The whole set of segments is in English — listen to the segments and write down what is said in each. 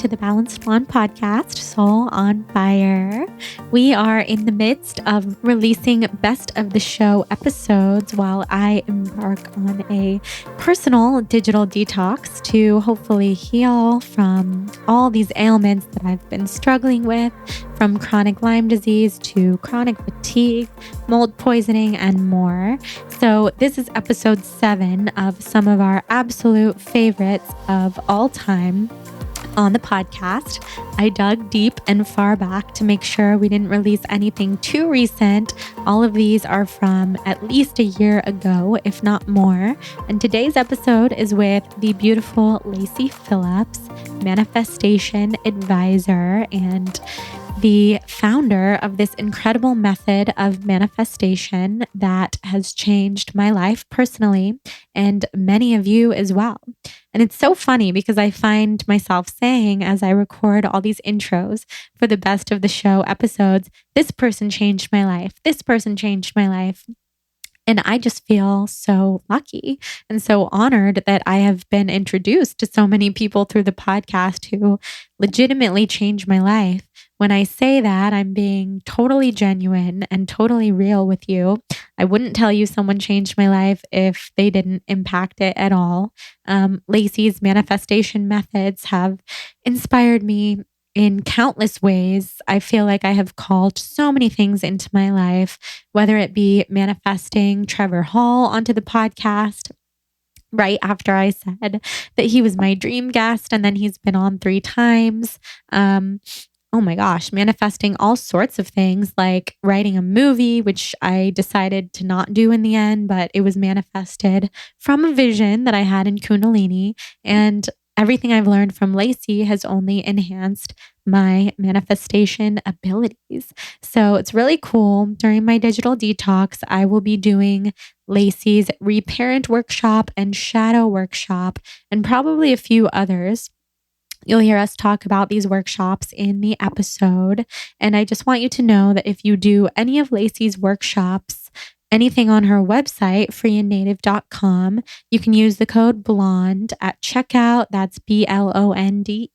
to the Balanced Blonde podcast, Soul on Fire. We are in the midst of releasing best of the show episodes while I embark on a personal digital detox to hopefully heal from all these ailments that I've been struggling with, from chronic Lyme disease to chronic fatigue, mold poisoning, and more. So this is episode 7 of some of our absolute favorites of all time on the podcast. I dug deep and far back to make sure we didn't release anything too recent. All of these are from at least a year ago, if not more. And today's episode is with the beautiful Lacy Phillips, manifestation advisor and the founder of this incredible method of manifestation that has changed my life personally and many of you as well. And it's so funny because I find myself saying as I record all these intros for the best of the show episodes, this person changed my life. This person changed my life. And I just feel so lucky and so honored that I have been introduced to so many people through the podcast who legitimately changed my life. When I say that, I'm being totally genuine and totally real with you. I wouldn't tell you someone changed my life if they didn't impact it at all. Lacy's manifestation methods have inspired me in countless ways. I feel like I have called so many things into my life, whether it be manifesting Trevor Hall onto the podcast right after I said that he was my dream guest, and then he's been on 3 times. Oh my gosh, manifesting all sorts of things like writing a movie, which I decided to not do in the end, but it was manifested from a vision that I had in Kundalini. And everything I've learned from Lacy has only enhanced my manifestation abilities. So it's really cool. During my digital detox, I will be doing Lacy's Reparent Workshop and Shadow Workshop, and probably a few others. You'll hear us talk about these workshops in the episode. And I just want you to know that if you do any of Lacy's workshops, anything on her website, freeandnative.com, you can use the code BLONDE at checkout. That's BLONDE.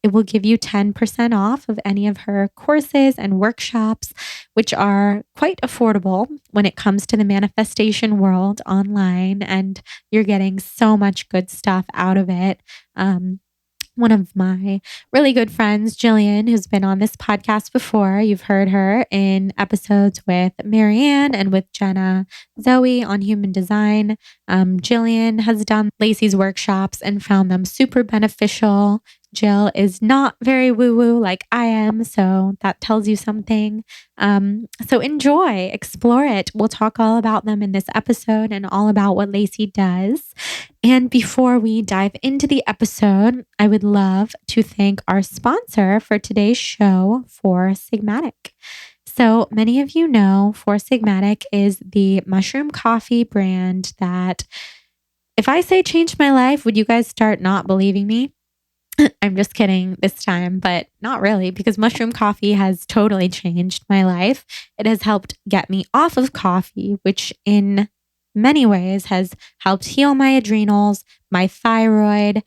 It will give you 10% off of any of her courses and workshops, which are quite affordable when it comes to the manifestation world online. And you're getting so much good stuff out of it. One of my really good friends, Jillian, who's been on this podcast before. You've heard her in episodes with Marianne and with Jenna Zoe on human design. Jillian has done Lacy's workshops and found them super beneficial. Jill is not very woo-woo like I am, so that tells you something. So enjoy, explore it. We'll talk all about them in this episode and all about what Lacy does. And before we dive into the episode, I would love to thank our sponsor for today's show, Four Sigmatic. So many of you know Four Sigmatic is the mushroom coffee brand that, if I say changed my life, would you guys start not believing me? I'm just kidding this time, but not really, because mushroom coffee has totally changed my life. It has helped get me off of coffee, which in many ways has helped heal my adrenals, my thyroid,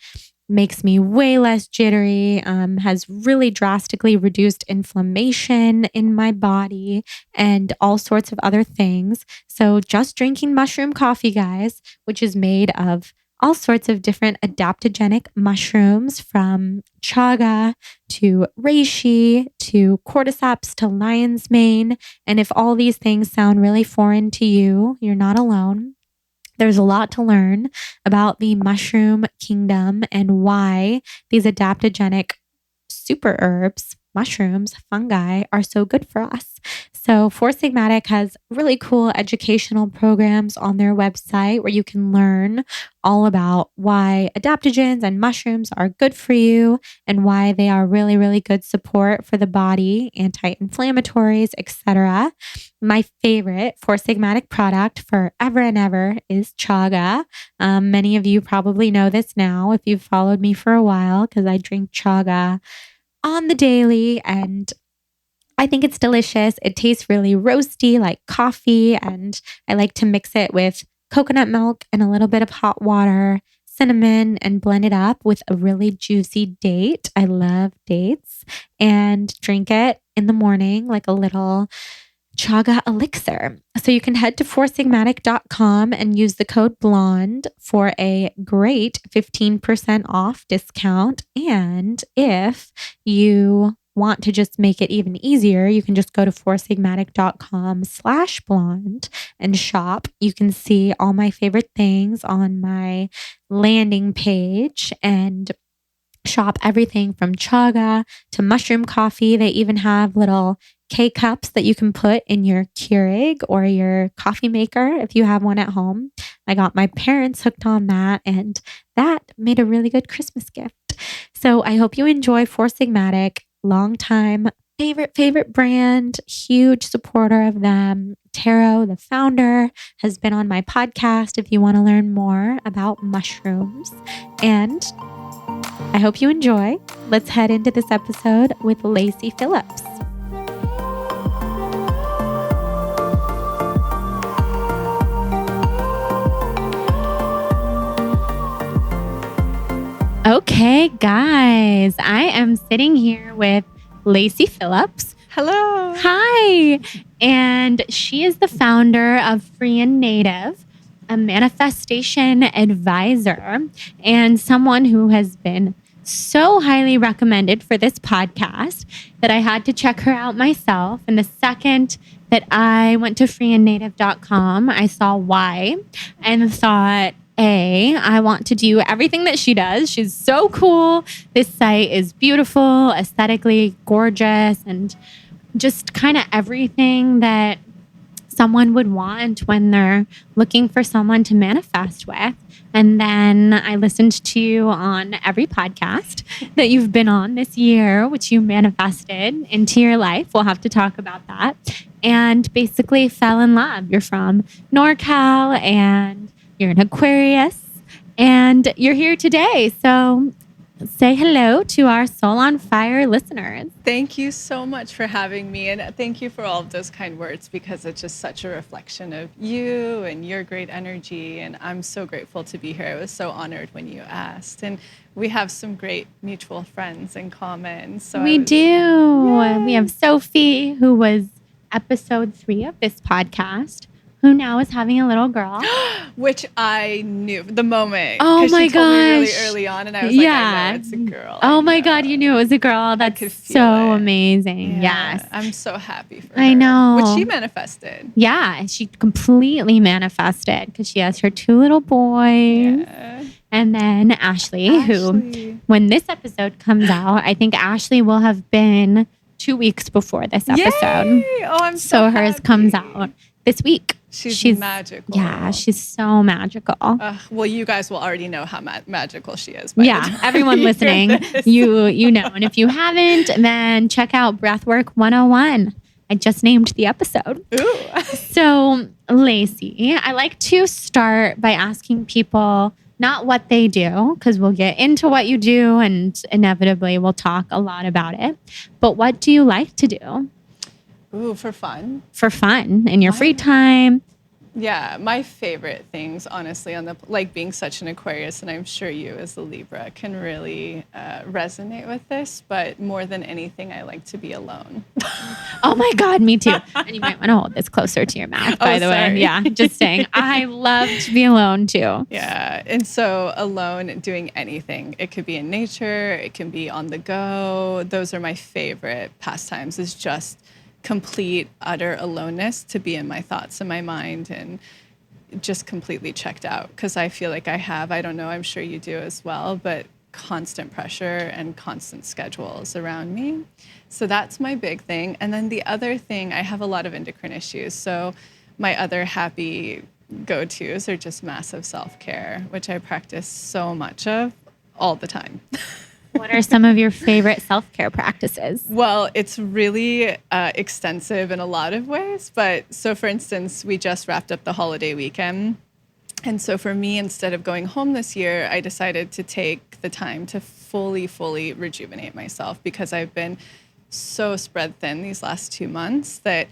makes me way less jittery, has really drastically reduced inflammation in my body and all sorts of other things. So just drinking mushroom coffee, guys, which is made of all sorts of different adaptogenic mushrooms, from chaga to reishi to cordyceps to lion's mane. And if all these things sound really foreign to you, you're not alone. There's a lot to learn about the mushroom kingdom and why these adaptogenic super herbs, mushrooms, fungi are so good for us. So Four Sigmatic has really cool educational programs on their website where you can learn all about why adaptogens and mushrooms are good for you and why they are really, really good support for the body, anti-inflammatories, etc. My favorite Four Sigmatic product forever and ever is chaga. Many of you probably know this now if you've followed me for a while, because I drink chaga on the daily, and I think it's delicious. It tastes really roasty like coffee, and I like to mix it with coconut milk and a little bit of hot water. cinnamon and blend it up with a really juicy date. I love dates. And drink it in the morning like a little chaga elixir. So you can head to foursigmatic.com and use the code BLONDE for a great 15% off discount. And if you want to just make it even easier, you can just go to foursigmatic.com/blonde and shop. You can see all my favorite things on my landing page and shop everything from chaga to mushroom coffee. They even have little K-cups that you can put in your Keurig or your coffee maker if you have one at home. I got my parents hooked on that, and that made a really good Christmas gift. So I hope you enjoy Four Sigmatic. Long time favorite brand, huge supporter of them. Taro, the founder, has been on my podcast if you want to learn more about mushrooms. And I hope you enjoy. Let's head into this episode with Lacy Phillips. Okay, guys, I am sitting here with Lacy Phillips. Hello. Hi. And she is the founder of Free and Native, a manifestation advisor, and someone who has been so highly recommended for this podcast that I had to check her out myself. And the second that I went to freeandnative.com, I saw why and thought, I want to do everything that she does. She's so cool. This site is beautiful, aesthetically gorgeous, and just kind of everything that someone would want when they're looking for someone to manifest with. And then I listened to you on every podcast that you've been on this year, which you manifested into your life. We'll have to talk about that. And basically fell in love. You're from NorCal and you're an Aquarius and you're here today. So say hello to our Soul on Fire listeners. Thank you so much for having me. And thank you for all of those kind words, because it's just such a reflection of you and your great energy. And I'm so grateful to be here. I was so honored when you asked. And we have some great mutual friends in common. So we do. Yay. We have Sophie, who was episode 3 of this podcast, who now is having a little girl. Which I knew the moment. Oh my she told me really gosh. early on, and I was like, I know it's a girl. Oh my God, you knew it was a girl. That's so amazing. Yeah, yes. I'm so happy for her. I know. Which she manifested. Yeah, she completely manifested because she has her 2 little boys. Yeah. And then Ashley, who, when this episode comes out, I think Ashley will have been 2 weeks before this episode. Yay! Oh, I'm so happy. Hers comes out this week. She's magical. Yeah, she's so magical. Well, you guys will already know how magical she is. Yeah, everyone listening, you know. And if you haven't, then check out Breathwork 101. I just named the episode. Ooh. So, Lacy, I like to start by asking people not what they do, because we'll get into what you do and inevitably we'll talk a lot about it. But what do you like to do? Ooh, for fun. For fun in your free time. Yeah, my favorite things, honestly, like being such an Aquarius, and I'm sure you as a Libra can really resonate with this, but more than anything, I like to be alone. Oh my God, me too. And you might want to hold this closer to your mouth, by the way. Yeah, just saying. I love to be alone too. Yeah, and so alone doing anything. It could be in nature, it can be on the go. Those are my favorite pastimes, is just complete, utter aloneness, to be in my thoughts and my mind and just completely checked out. Because I feel like I don't know, I'm sure you do as well, but constant pressure and constant schedules around me. So that's my big thing. And then the other thing, I have a lot of endocrine issues. So my other happy go-tos are just massive self-care, which I practice so much of all the time. What are some of your favorite self-care practices? Well, it's really extensive in a lot of ways. But so, for instance, we just wrapped up the holiday weekend. And so for me, instead of going home this year, I decided to take the time to fully rejuvenate myself, because I've been so spread thin these last 2 months that,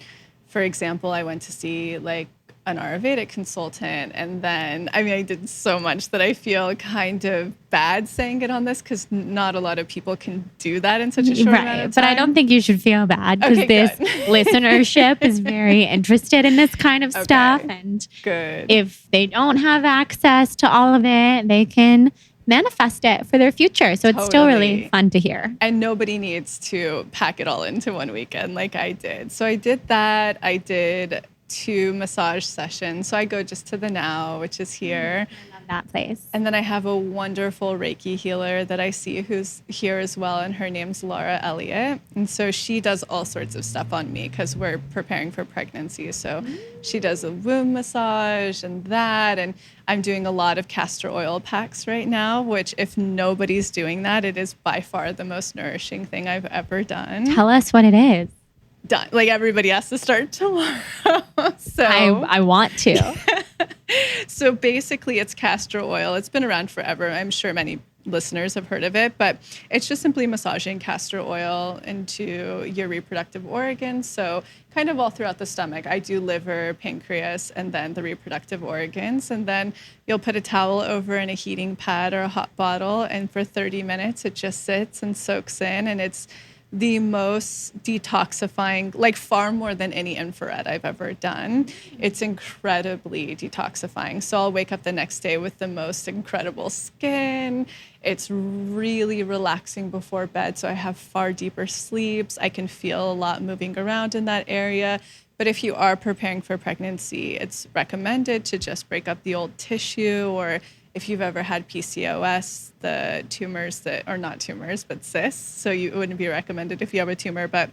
for example, I went to see like an Ayurvedic consultant. And then, I mean, I did so much that I feel kind of bad saying it on this because not a lot of people can do that in such a short amount of time. But I don't think you should feel bad because this listenership is very interested in this kind of stuff. And if they don't have access to all of it, they can manifest it for their future. So it's still really fun to hear. And nobody needs to pack it all into one weekend like I did. So I did that. I did 2 massage sessions. So I go just to the Now, which is here. I love that place. And then I have a wonderful Reiki healer that I see who's here as well. And her name's Laura Elliott. And so she does all sorts of stuff on me because we're preparing for pregnancy. So she does a womb massage and that. And I'm doing a lot of castor oil packs right now, which if nobody's doing that, it is by far the most nourishing thing I've ever done. Tell us what it is. Done. Like everybody has to start tomorrow. So I want to. So basically it's castor oil. It's been around forever. I'm sure many listeners have heard of it, but it's just simply massaging castor oil into your reproductive organs. So kind of all throughout the stomach. I do liver, pancreas, and then the reproductive organs. And then you'll put a towel over in a heating pad or a hot bottle. And for 30 minutes, it just sits and soaks in. And it's the most detoxifying, like far more than any infrared I've ever done. It's incredibly detoxifying. So I'll wake up the next day with the most incredible skin. It's really relaxing before bed. So I have far deeper sleeps. I can feel a lot moving around in that area. But if you are preparing for pregnancy, it's recommended to just break up the old tissue, or if you've ever had PCOS, the tumors that are not tumors, but cysts. So it wouldn't be recommended if you have a tumor, but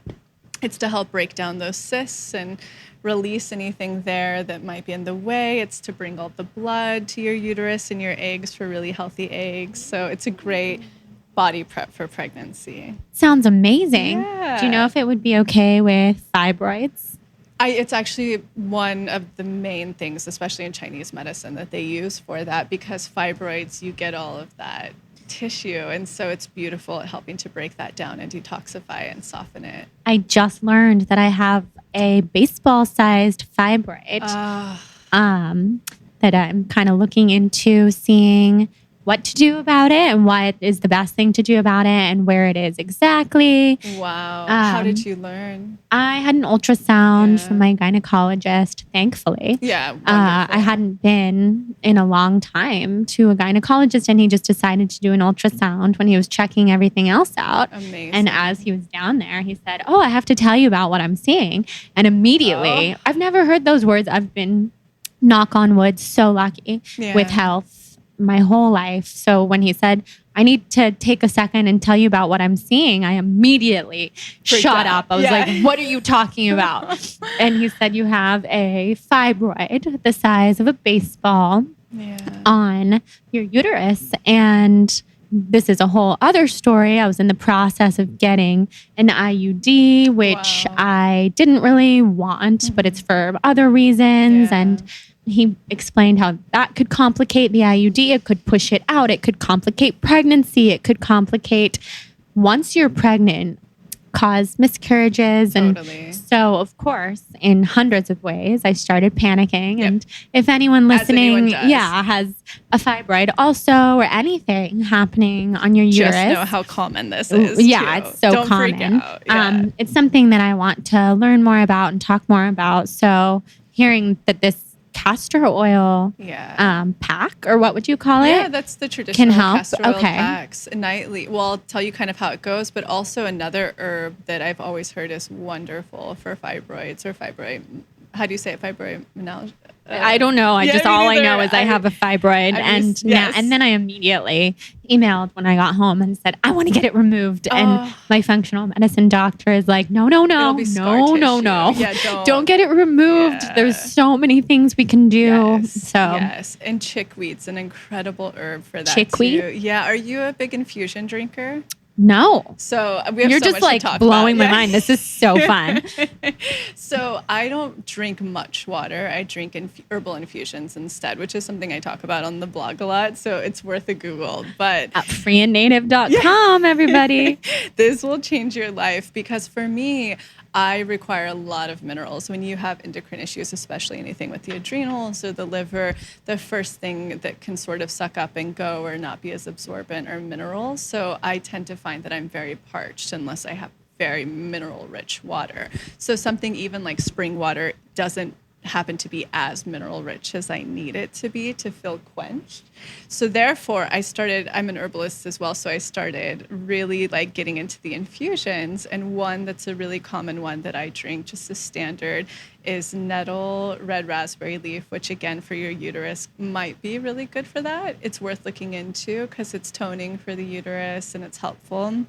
it's to help break down those cysts and release anything there that might be in the way. It's to bring all the blood to your uterus and your eggs for really healthy eggs. So it's a great body prep for pregnancy. Sounds amazing. Yeah. Do you know if it would be okay with fibroids? It's actually one of the main things, especially in Chinese medicine, that they use for that, because fibroids, you get all of that tissue. And so it's beautiful at helping to break that down and detoxify it and soften it. I just learned that I have a baseball-sized fibroid that I'm kind of looking into, seeing what to do about it and what is the best thing to do about it and where it is exactly. Wow. How did you learn? I had an ultrasound from my gynecologist, thankfully. Yeah. I hadn't been in a long time to a gynecologist, and he just decided to do an ultrasound when he was checking everything else out. Amazing. And as he was down there, he said, "Oh, I have to tell you about what I'm seeing." And immediately, I've never heard those words. I've been, knock on wood, so lucky with health my whole life. So when he said, "I need to take a second and tell you about what I'm seeing," I immediately shot up. I was like, "What are you talking about?" And he said, "You have a fibroid the size of a baseball on your uterus." And this is a whole other story. I was in the process of getting an IUD, which I didn't really want, but it's for other reasons. And he explained how that could complicate the IUD. It could push it out. It could complicate pregnancy. It could complicate, once you're pregnant, cause miscarriages. And so, of course, in hundreds of ways, I started panicking. And if anyone listening, has a fibroid also, or anything happening on your uterus, just know how common this is. It's so Don't common. Freak out. It's something that I want to learn more about and talk more about. So hearing that this castor oil pack, or what would you call it? Yeah, that's the traditional can help. Castor oil packs nightly. Well, I'll tell you kind of how it goes, but also another herb that I've always heard is wonderful for fibroids or fibroid. How do you say it? Fibromyalgia? I don't know. I know is I have a fibroid, and then I immediately emailed when I got home and said, "I want to get it removed." And my functional medicine doctor is like, "No. Yeah, don't get it removed. There's so many things we can do." And chickweed's an incredible herb for that Chickweed? too. Yeah. Are you a big infusion drinker? No. So we have You're so just much like to talk blowing about. my mind. This is so fun. So I don't drink much water. I drink herbal infusions instead, which is something I talk about on the blog a lot. So it's worth a Google. But at freeandnative.com, everybody. This will change your life, because for me, I require a lot of minerals. When you have endocrine issues, especially anything with the adrenals or the liver, the first thing that can sort of suck up and go or not be as absorbent are minerals. So I tend to find that I'm very parched unless I have very mineral rich water. So something even like spring water doesn't happen to be as mineral rich as I need it to be to feel quenched. So therefore I'm an herbalist as well. So I started really like getting into the infusions, and one that's a really common one that I drink just as standard is nettle red raspberry leaf, which again for your uterus might be really good for that. It's worth looking into because it's toning for the uterus and it's helpful.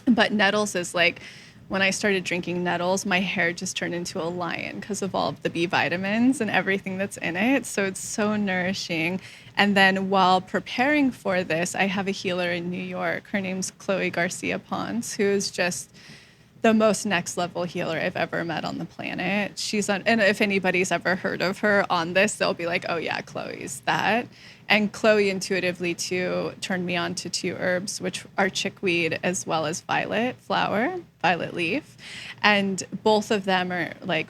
But nettles is like, when I started drinking nettles, my hair just turned into a lion because of all of the B vitamins and everything that's in it. So it's so nourishing. And then while preparing for this, I have a healer in New York. Her name's Chloe Garcia Pons, who is just the most next level healer I've ever met on the planet. She's on, and if anybody's ever heard of her on this, they'll be like, oh yeah, Chloe's that. And Chloe intuitively too turned me on to two herbs, which are chickweed as well as violet flower, violet leaf. And both of them are like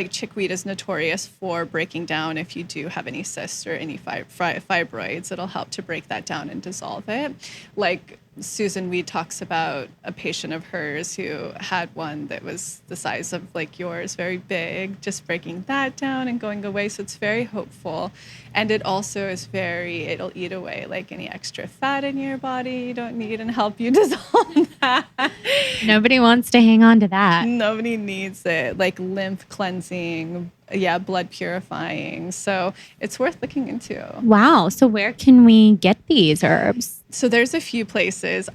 chickweed is notorious for breaking down if you do have any cysts or any fibroids. It'll help to break that down and dissolve it. Like Susan Weed talks about a patient of hers who had one that was the size of like yours, very big, just breaking that down and going away. So it's very hopeful. And it also is it'll eat away like any extra fat in your body you don't need and help you dissolve that. Nobody wants to hang on to that. Nobody needs it. Like lymph cleansing, blood purifying. So it's worth looking into. Wow. So where can we get these herbs? So there's a few places.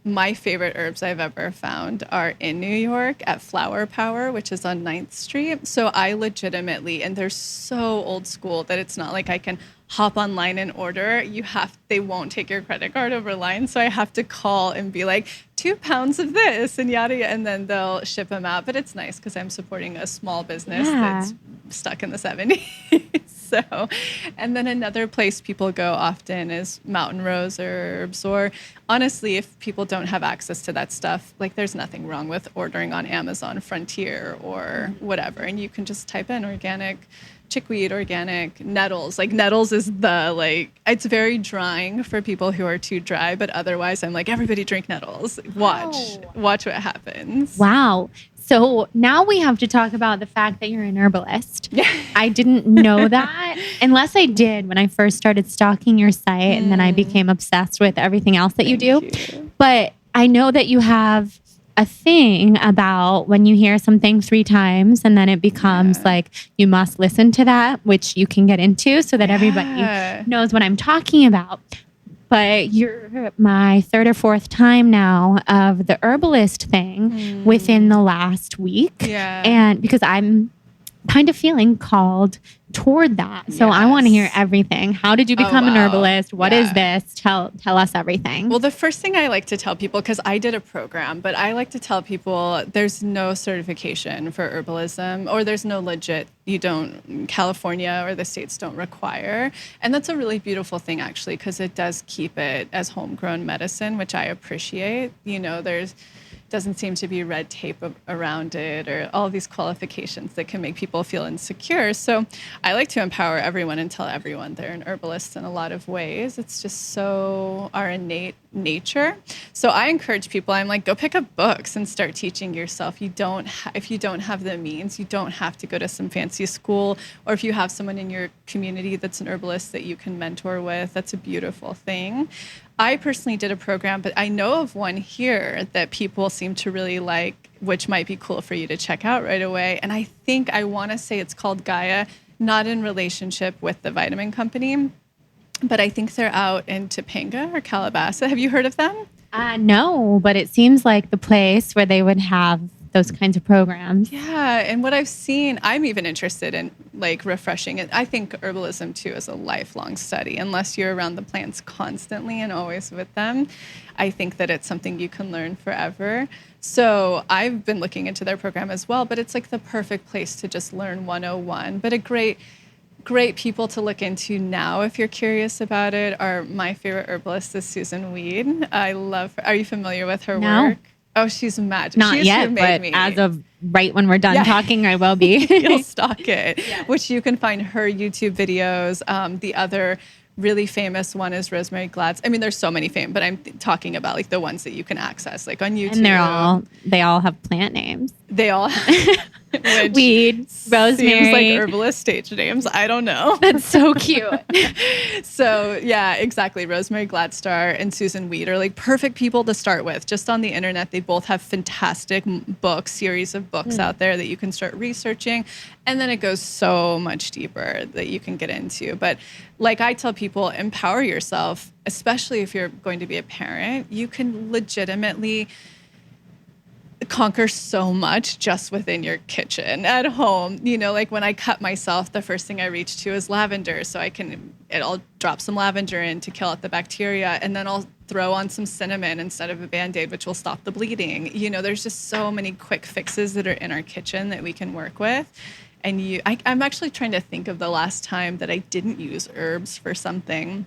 My favorite herbs I've ever found are in New York at Flower Power, which is on 9th Street. So I legitimately, and they're so old school that it's not like I can hop online and order. They won't take your credit card over line. So I have to call and be like, 2 pounds of this and yada, yada, and then they'll ship them out. But it's nice because I'm supporting a small business that's stuck in the 70s. So, and then another place people go often is Mountain Rose herbs, or honestly, if people don't have access to that stuff, like there's nothing wrong with ordering on Amazon Frontier or whatever. And you can just type in organic chickweed, organic nettles. Like nettles is it's very drying for people who are too dry, but otherwise I'm like, everybody drink nettles. Watch what happens. Wow. So now we have to talk about the fact that you're an herbalist. I didn't know that unless I did when I first started stalking your site and then I became obsessed with everything else that you do. But I know that you have a thing about when you hear something 3 times and then it becomes like you must listen to that, which you can get into so that everybody knows what I'm talking about. But you're my 3rd or 4th time now of the herbalist thing within the last week. And because I'm kind of feeling called toward that. So I want to hear everything. How did you become an herbalist? What is this? Tell us everything. Well, the first thing I like to tell people, because I did a program, but I like to tell people there's no certification for herbalism, or there's no legit, California or the states don't require. And that's a really beautiful thing actually, because it does keep it as homegrown medicine, which I appreciate. Doesn't seem to be red tape around it or all these qualifications that can make people feel insecure. So I like to empower everyone and tell everyone they're an herbalist in a lot of ways. It's just so our innate nature. So I encourage people, I'm like, go pick up books and start teaching yourself. If you don't have the means, you don't have to go to some fancy school, or if you have someone in your community that's an herbalist that you can mentor with, that's a beautiful thing. I personally did a program, but I know of one here that people seem to really like, which might be cool for you to check out right away. And I want to say it's called Gaia, not in relationship with the vitamin company, but I think they're out in Topanga or Calabasas. Have you heard of them? No, but it seems like the place where they would have those kinds of programs. Yeah. And what I've seen, I'm even interested in like refreshing it. I think herbalism too is a lifelong study. Unless you're around the plants constantly and always with them, I think that it's something you can learn forever. So I've been looking into their program as well, but it's like the perfect place to just learn 101. But a great people to look into now, if you're curious about it, are my favorite herbalist is Susan Weed. I love her. Are you familiar with her work? Oh, she's magic. Not She's yet, who made but me. as of right when we're done talking, I will be. You'll stalk it, which you can find her YouTube videos. The other really famous one is Rosemary Glad's. I mean, there's so many famous, but I'm talking about like the ones that you can access, like on YouTube. And they all have plant names. They all which weed, rosemary. Seems like herbalist stage names. I don't know. That's so cute. So yeah, exactly. Rosemary Gladstar and Susan Weed are like perfect people to start with. Just on the internet, they both have fantastic series of books out there that you can start researching. And then it goes so much deeper that you can get into. But like I tell people, empower yourself, especially if you're going to be a parent. You can legitimately conquer so much just within your kitchen at home. You know, like when I cut myself, the first thing I reach to is lavender. So I'll drop some lavender in to kill out the bacteria, and then I'll throw on some cinnamon instead of a Band-Aid, which will stop the bleeding. You know, there's just so many quick fixes that are in our kitchen that we can work with. And I'm actually trying to think of the last time that I didn't use herbs for something.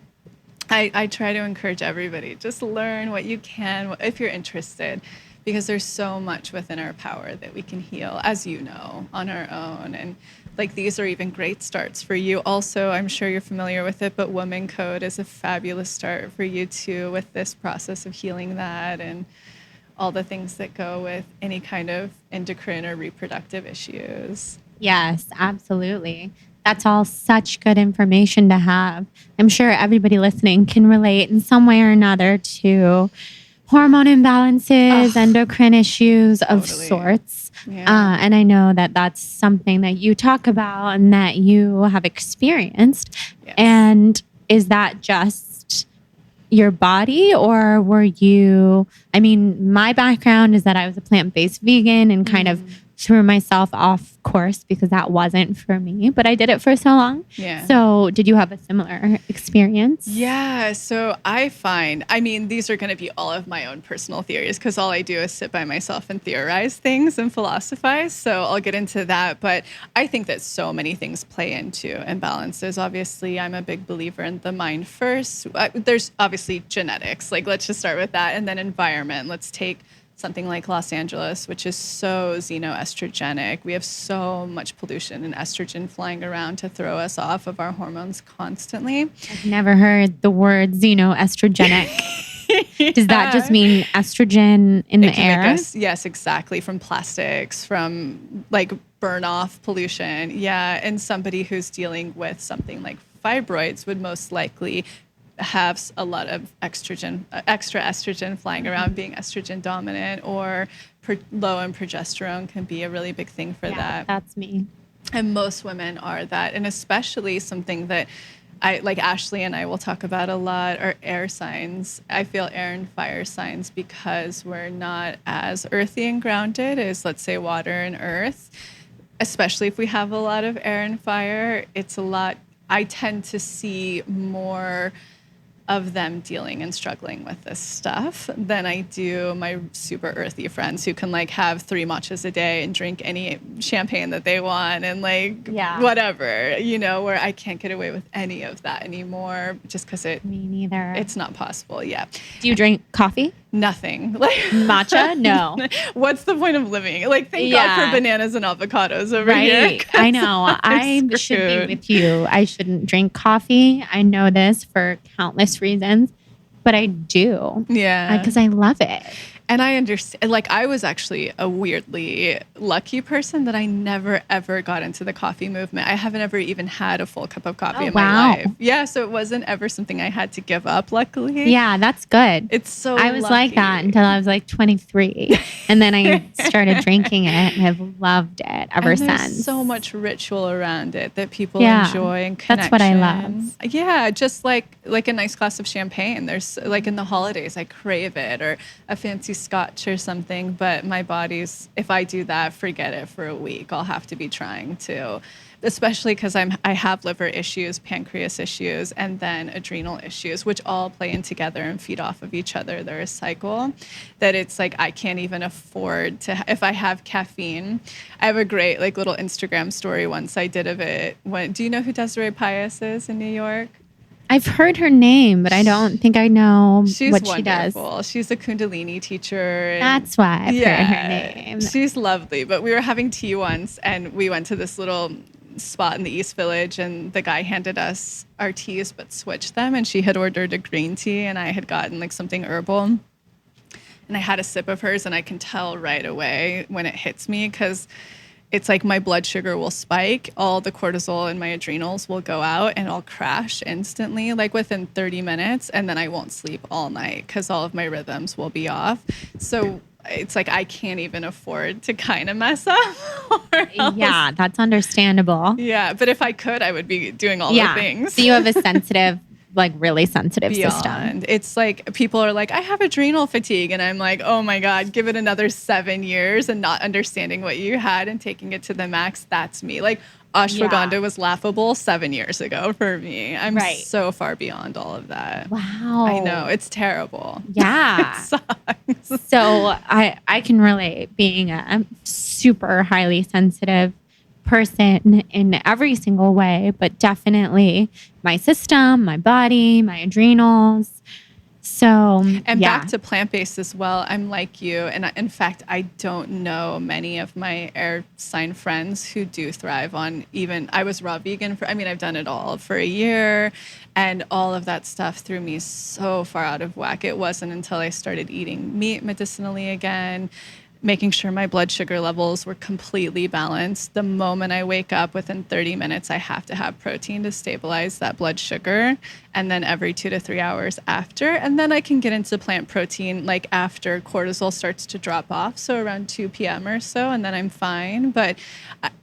I try to encourage everybody, just learn what you can if you're interested, because there's so much within our power that we can heal, as you know, on our own. And like these are even great starts for you. Also, I'm sure you're familiar with it, but WomanCode is a fabulous start for you too with this process of healing that and all the things that go with any kind of endocrine or reproductive issues. Yes, absolutely. That's all such good information to have. I'm sure everybody listening can relate in some way or another to hormone imbalances, endocrine issues of sorts. Yeah. And I know that that's something that you talk about and that you have experienced. Yes. And is that just your body, or were you, I mean, my background is that I was a plant-based vegan and kind of threw myself off course because that wasn't for me, but I did it for so long. Yeah. So did you have a similar experience? Yeah. So these are going to be all of my own personal theories because all I do is sit by myself and theorize things and philosophize. So I'll get into that. But I think that so many things play into imbalances. Obviously, I'm a big believer in the mind first. There's obviously genetics. Like, let's just start with that. And then environment. Let's take something like Los Angeles, which is so xenoestrogenic. We have so much pollution and estrogen flying around to throw us off of our hormones constantly. I've never heard the word xenoestrogenic. Does that just mean estrogen in the air? Yes, exactly. From plastics, from like burn off pollution. Yeah. And somebody who's dealing with something like fibroids would most likely have a lot of extra estrogen flying around, being estrogen dominant, or low in progesterone can be a really big thing for that. That's me. And most women are that. And especially something that like Ashley and I will talk about a lot are air signs. I feel air and fire signs because we're not as earthy and grounded as, let's say, water and earth. Especially if we have a lot of air and fire, I tend to see more of them dealing and struggling with this stuff than I do my super earthy friends who can like have 3 matchas a day and drink any champagne that they want and whatever, you know, where I can't get away with any of that anymore just because Me neither. It's not possible. Yeah. Do you drink coffee? Nothing. Like matcha? No. What's the point of living? Like, thank God for bananas and avocados over here. I know. I should be with you. I shouldn't drink coffee. I know this for countless reasons, but I do. Yeah. Because I love it. And I understand, like, I was actually a weirdly lucky person that I never, ever got into the coffee movement. I haven't ever even had a full cup of coffee in my life. Yeah, so it wasn't ever something I had to give up, luckily. Yeah, that's good. It's so I was like that until I was like 23. And then I started drinking it and I've loved it ever since. There's so much ritual around it that people enjoy and connection. That's what I love. Yeah, just like a nice glass of champagne. There's, like, in the holidays, I crave it, or a fancy scotch or something, but my body's, if I do that, forget it for a week. I'll have to be trying to, especially because I have liver issues, pancreas issues, and then adrenal issues, which all play in together and feed off of each other. They're a cycle that it's like I can't even afford to, if I have caffeine. I have a great like little Instagram story once I did of it. Do you know who Desiree Pius is in New York? I've heard her name, but I don't think I know She's what wonderful. she does. She's a Kundalini teacher. And That's why I've heard her name. she's lovely. But we were having tea once, and we went to this little spot in the East Village, and the guy handed us our teas but switched them, and she had ordered a green tea and I had gotten like something herbal, and I had a sip of hers, and I can tell right away when it hits me, because it's like my blood sugar will spike, all the cortisol in my adrenals will go out, and I'll crash instantly, like within 30 minutes, and then I won't sleep all night because all of my rhythms will be off. So it's like I can't even afford to kind of mess up. Yeah, that's understandable. Yeah, but if I could, I would be doing all the things. So you have a sensitive, like really sensitive system. Beyond. It's like people are like, I have adrenal fatigue. And I'm like, oh my God, give it another 7 years and not understanding what you had and taking it to the max. That's me. Like ashwagandha was laughable 7 years ago for me. I'm so far beyond all of that. Wow. I know. It's terrible. Yeah. It sucks. So I can relate, being a super highly sensitive person in every single way, but definitely my system, my body, my adrenals. So, and back to plant-based as well. I'm like you. And in fact, I don't know many of my air sign friends who do thrive on even, I was raw vegan I've done it all for a year, and all of that stuff threw me so far out of whack. It wasn't until I started eating meat medicinally again, making sure my blood sugar levels were completely balanced. The moment I wake up, within 30 minutes, I have to have protein to stabilize that blood sugar. And then every 2 to 3 hours after. And then I can get into plant protein like after cortisol starts to drop off. So around 2 p.m. or so, and then I'm fine. But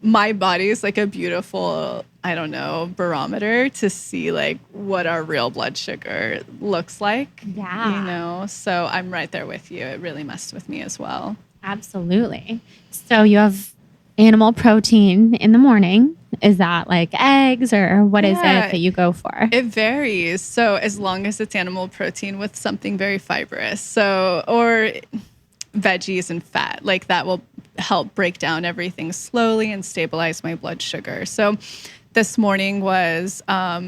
my body is like a beautiful, barometer to see like what our real blood sugar looks like. Yeah. So I'm right there with you. It really messed with me as well. Absolutely. So you have animal protein in the morning. Is that like eggs, or what is it that you go for? It varies. So as long as it's animal protein with something very fibrous, or veggies and fat, like that will help break down everything slowly and stabilize my blood sugar. So this morning was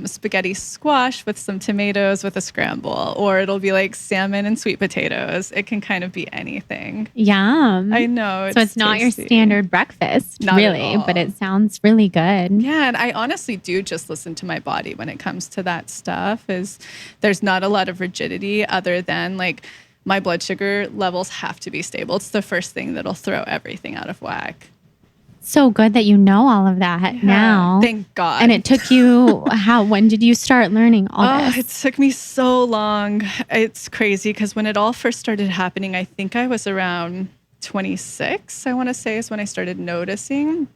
spaghetti squash with some tomatoes with a scramble, or it'll be like salmon and sweet potatoes. It can kind of be anything. Yum. I know. So it's not tasty. Your standard breakfast, not really, but it sounds really good. Yeah, and I honestly do just listen to my body when it comes to that stuff. There's not a lot of rigidity other than like my blood sugar levels have to be stable. It's the first thing that'll throw everything out of whack. So good that you know all of that now. Thank God. And it took you, when did you start learning all this? It took me so long. It's crazy because when it all first started happening, I think I was around 26, I want to say, is when I started noticing.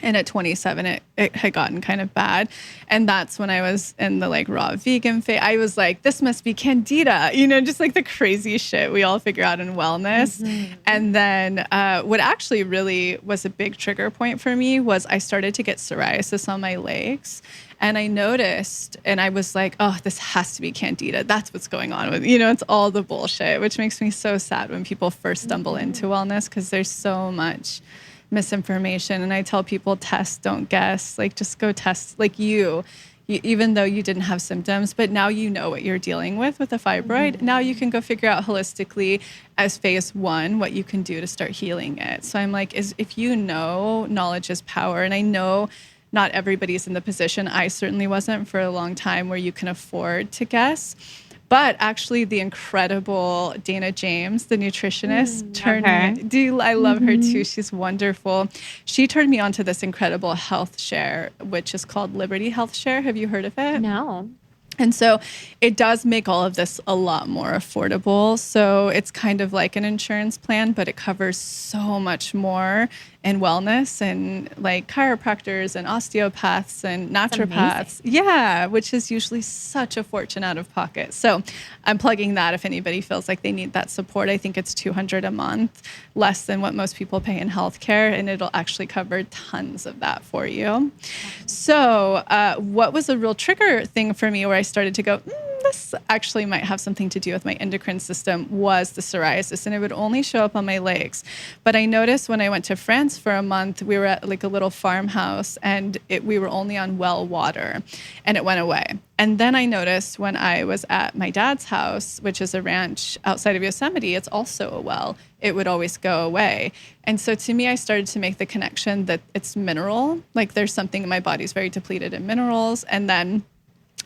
And at 27, it had gotten kind of bad. And that's when I was in the like raw vegan phase. I was like, this must be candida, just like the crazy shit we all figure out in wellness. Mm-hmm. And then what actually really was a big trigger point for me was I started to get psoriasis on my legs. And I noticed, and I was like, oh, this has to be candida. That's what's going on with, it's all the bullshit, which makes me so sad when people first stumble into wellness, because there's so much misinformation. And I tell people, test, don't guess. Like, just go test. Like you, even though you didn't have symptoms, but now you know what you're dealing with a fibroid. Mm-hmm. Now you can go figure out holistically as phase 1 what you can do to start healing it. So I'm like, if you know, knowledge is power. And I know not everybody's in the position. I certainly wasn't for a long time where you can afford to guess. But actually, the incredible Dana James, the nutritionist, turned me. I love her too. She's wonderful. She turned me on to this incredible health share, which is called Liberty Health Share. Have you heard of it? No. And so it does make all of this a lot more affordable. So it's kind of like an insurance plan, but it covers so much more in wellness and like chiropractors and osteopaths and naturopaths. Yeah, which is usually such a fortune out of pocket. So I'm plugging that if anybody feels like they need that support. I think it's $200 a month, less than what most people pay in healthcare, and it'll actually cover tons of that for you. So what was a real trigger thing for me where I started to go, this this actually might have something to do with my endocrine system, was the psoriasis, and it would only show up on my legs. But I noticed when I went to France for a month, we were at like a little farmhouse, and we were only on well water, and it went away. And then I noticed when I was at my dad's house, which is a ranch outside of Yosemite, it's also a well, it would always go away. And so to me, I started to make the connection that it's mineral, like there's something in my body's very depleted in minerals. And then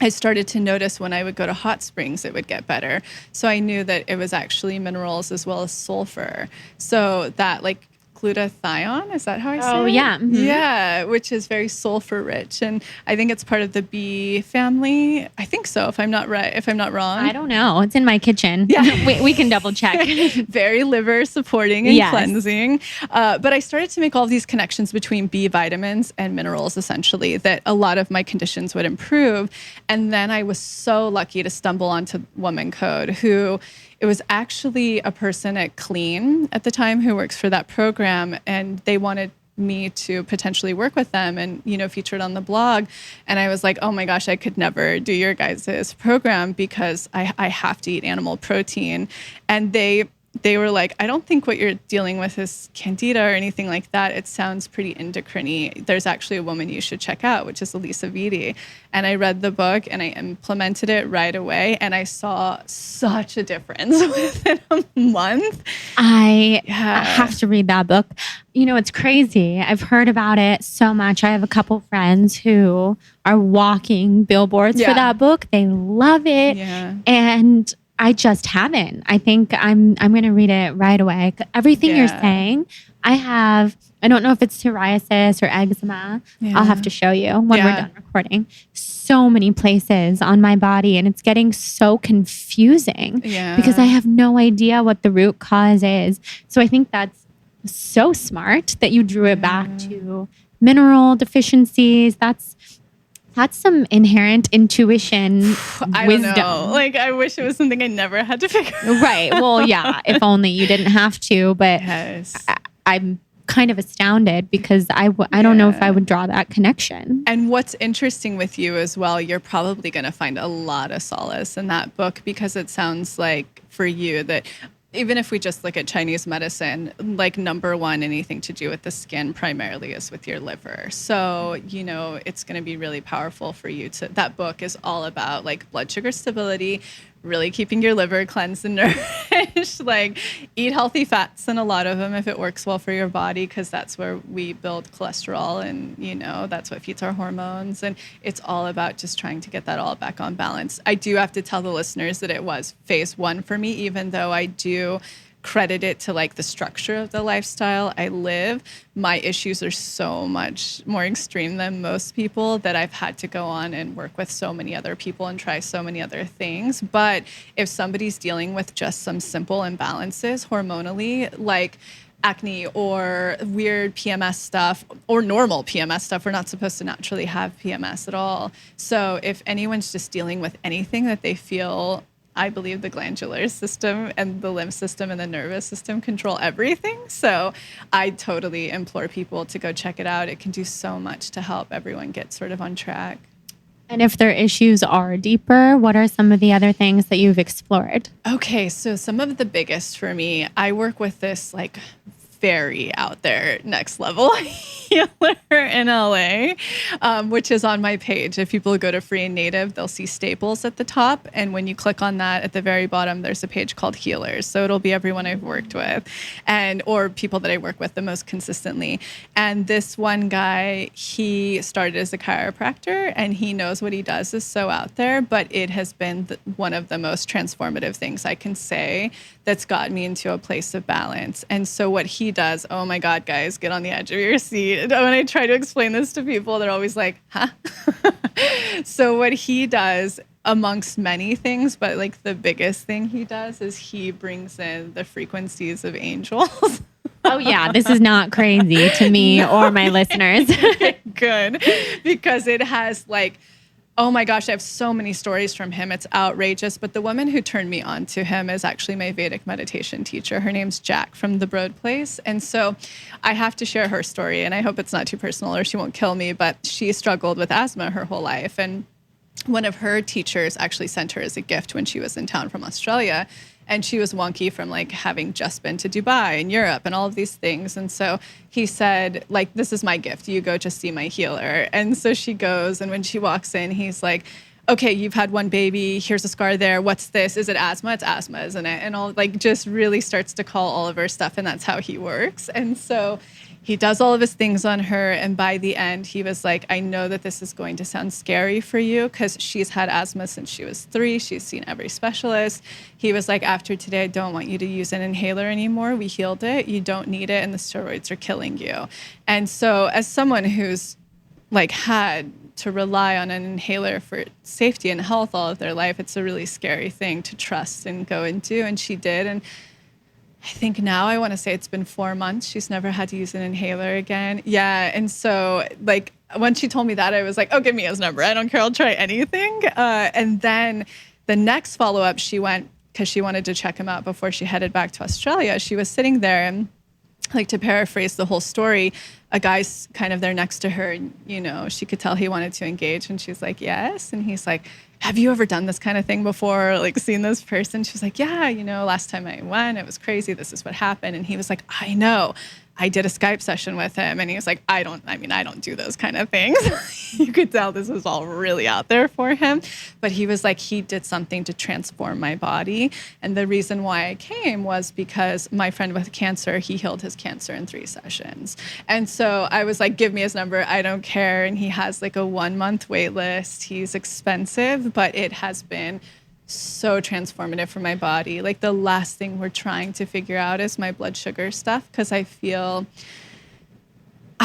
I started to notice when I would go to hot springs, it would get better. So I knew that it was actually minerals as well as sulfur. So that like glutathione, is that how I say it? Oh, yeah. Mm-hmm. Yeah, which is very sulfur rich. And I think it's part of the bee family. I think so, if I'm not wrong. I don't know. It's in my kitchen. Yeah. we can double check. Very liver supporting and Yes. cleansing. But I started to make all of these connections between B vitamins and minerals, essentially, that a lot of my conditions would improve. And then I was so lucky to stumble onto WomanCode, who it was actually a person at Clean at the time who works for that program, and they wanted me to potentially work with them and, you know, featured on the blog. And I was like, oh my gosh, I could never do your guys' program because I have to eat animal protein. And they were like, I don't think what you're dealing with is candida or anything like that. It sounds pretty endocrine-y. There's actually a woman you should check out, which is Alisa Vitti. And I read the book and I implemented it right away. And I saw such a difference within a month. I have to read that book. You know, it's crazy. I've heard about it so much. I have a couple friends who are walking billboards for that book. They love it. Yeah. And I just haven't. I think I'm going to read it right away. Everything you're saying, I don't know if it's psoriasis or eczema. Yeah. I'll have to show you when we're done recording. So many places on my body, and it's getting so confusing because I have no idea what the root cause is. So I think that's so smart that you drew it back to mineral deficiencies. That's some inherent intuition, I wisdom. don't know. Like, I wish it was something I never had to figure out. Right. Well, yeah, if only you didn't have to. But I'm kind of astounded because I don't know if I would draw that connection. And what's interesting with you as well, you're probably going to find a lot of solace in that book, because it sounds like for you that even if we just look at Chinese medicine, like number one, anything to do with the skin primarily is with your liver. So, you know, it's going to be really powerful for you that book is all about like blood sugar stability, really keeping your liver cleansed and nourished, like eat healthy fats and a lot of them if it works well for your body, because that's where we build cholesterol and, you know, that's what feeds our hormones. And it's all about just trying to get that all back on balance. I do have to tell the listeners that it was phase one for me, even though I do credit it to like the structure of the lifestyle I live. My issues are so much more extreme than most people that I've had to go on and work with so many other people and try so many other things. But if somebody's dealing with just some simple imbalances hormonally, like acne or weird PMS stuff or normal PMS stuff, we're not supposed to naturally have PMS at all. So if anyone's just dealing with anything that they feel, I believe the glandular system and the lymph system and the nervous system control everything. So I totally implore people to go check it out. It can do so much to help everyone get sort of on track. And if their issues are deeper, what are some of the other things that you've explored? Okay, so some of the biggest for me, I work with this like very out there next level healer in LA, which is on my page. If people go to Free and Native, they'll see staples at the top. And when you click on that at the very bottom, there's a page called Healers. So it'll be everyone I've worked with or people that I work with the most consistently. And this one guy, he started as a chiropractor and he knows what he does is so out there, but it has been one of the most transformative things I can say that's gotten me into a place of balance. And so what he does, oh my God, guys, get on the edge of your seat. When I try to explain this to people, they're always like, huh? So what he does, amongst many things, but like the biggest thing he does is he brings in the frequencies of angels. Oh yeah, this is not crazy to me or my listeners. Good, because it has like, oh my gosh, I have so many stories from him. It's outrageous. But the woman who turned me on to him is actually my Vedic meditation teacher. Her name's Jack from the Broad Place. And so I have to share her story. And I hope it's not too personal or she won't kill me. But she struggled with asthma her whole life. And one of her teachers actually sent her as a gift when she was in town from Australia. And she was wonky from like having just been to Dubai and Europe and all of these things. And so he said, like, this is my gift. You go to see my healer. And so she goes, and when she walks in, he's like, okay, you've had one baby. Here's a scar there. What's this? Is it asthma? It's asthma, isn't it? And all like just really starts to call all of her stuff. And that's how he works. And so he does all of his things on her. And by the end, he was like, I know that this is going to sound scary for you because she's had asthma since she was 3. She's seen every specialist. He was like, after today, I don't want you to use an inhaler anymore. We healed it. You don't need it. And the steroids are killing you. And so as someone who's like had to rely on an inhaler for safety and health all of their life, it's a really scary thing to trust and go into. And she did. And I think now I want to say it's been 4 months. She's never had to use an inhaler again. Yeah. And so like when she told me that, I was like, oh, give me his number. I don't care. I'll try anything. And then the next follow-up, she went because she wanted to check him out before she headed back to Australia. She was sitting there and like to paraphrase the whole story, a guy's kind of there next to her and, you know, she could tell he wanted to engage and she's like, yes. And he's like, have you ever done this kind of thing before? Like seen this person? She's like, yeah, you know, last time I went, it was crazy. This is what happened. And he was like, I know. I did a Skype session with him and he was like, I don't do those kind of things. You could tell this was all really out there for him. But he was like, he did something to transform my body. And the reason why I came was because my friend with cancer, he healed his cancer in 3 sessions. And so I was like, give me his number. I don't care. And he has like a 1-month wait list. He's expensive, but it has been so transformative for my body. Like the last thing we're trying to figure out is my blood sugar stuff because I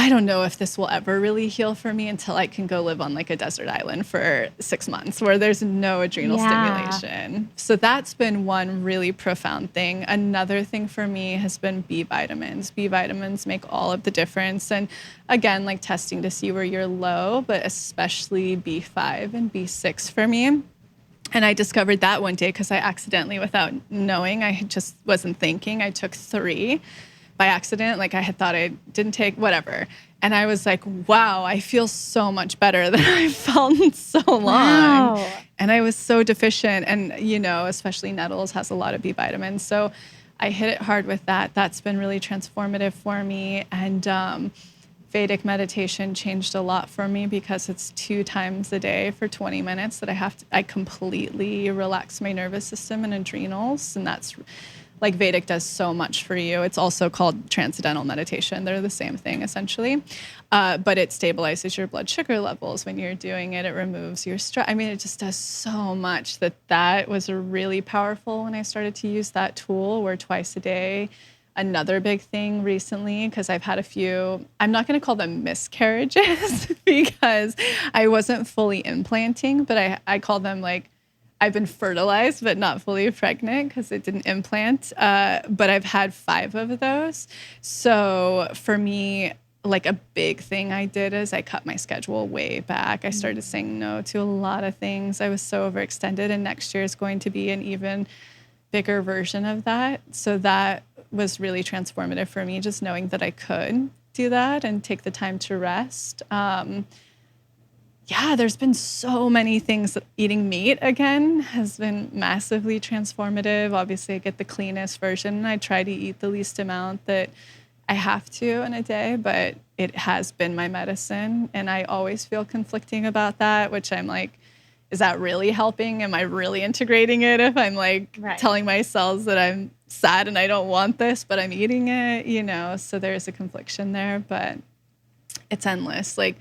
don't know if this will ever really heal for me until I can go live on like a desert island for 6 months where there's no adrenal stimulation. So that's been one really profound thing. Another thing for me has been B vitamins. B vitamins make all of the difference. And again, like testing to see where you're low, but especially B5 and B6 for me. And I discovered that one day because I accidentally, without knowing, I just wasn't thinking, I took 3 by accident. Like I had thought I didn't take whatever. And I was like, wow, I feel so much better than I felt in so long. Wow. And I was so deficient. And, you know, especially nettles has a lot of B vitamins. So I hit it hard with that. That's been really transformative for me. And Vedic meditation changed a lot for me because it's 2 times a day for 20 minutes that I completely relax my nervous system and adrenals. And that's like Vedic does so much for you. It's also called transcendental meditation. They're the same thing essentially. But it stabilizes your blood sugar levels when you're doing it. It removes your stress. I mean, it just does so much that was really powerful when I started to use that tool where twice a day. Another big thing recently, because I've had a few, I'm not going to call them miscarriages because I wasn't fully implanting, but I call them like, I've been fertilized, but not fully pregnant because it didn't implant. But I've had 5 of those. So for me, like a big thing I did is I cut my schedule way back. I started saying no to a lot of things. I was so overextended, and next year is going to be an even bigger version of that. So that was really transformative for me, just knowing that I could do that and take the time to rest. There's been so many things. Eating meat again has been massively transformative. Obviously, I get the cleanest version, and I try to eat the least amount that I have to in a day, but it has been my medicine. And I always feel conflicting about that, which I'm like, is that really helping? Am I really integrating it if I'm like telling my cells that I'm sad and I don't want this, but I'm eating it, you know? So there's a confliction there, but it's endless. Like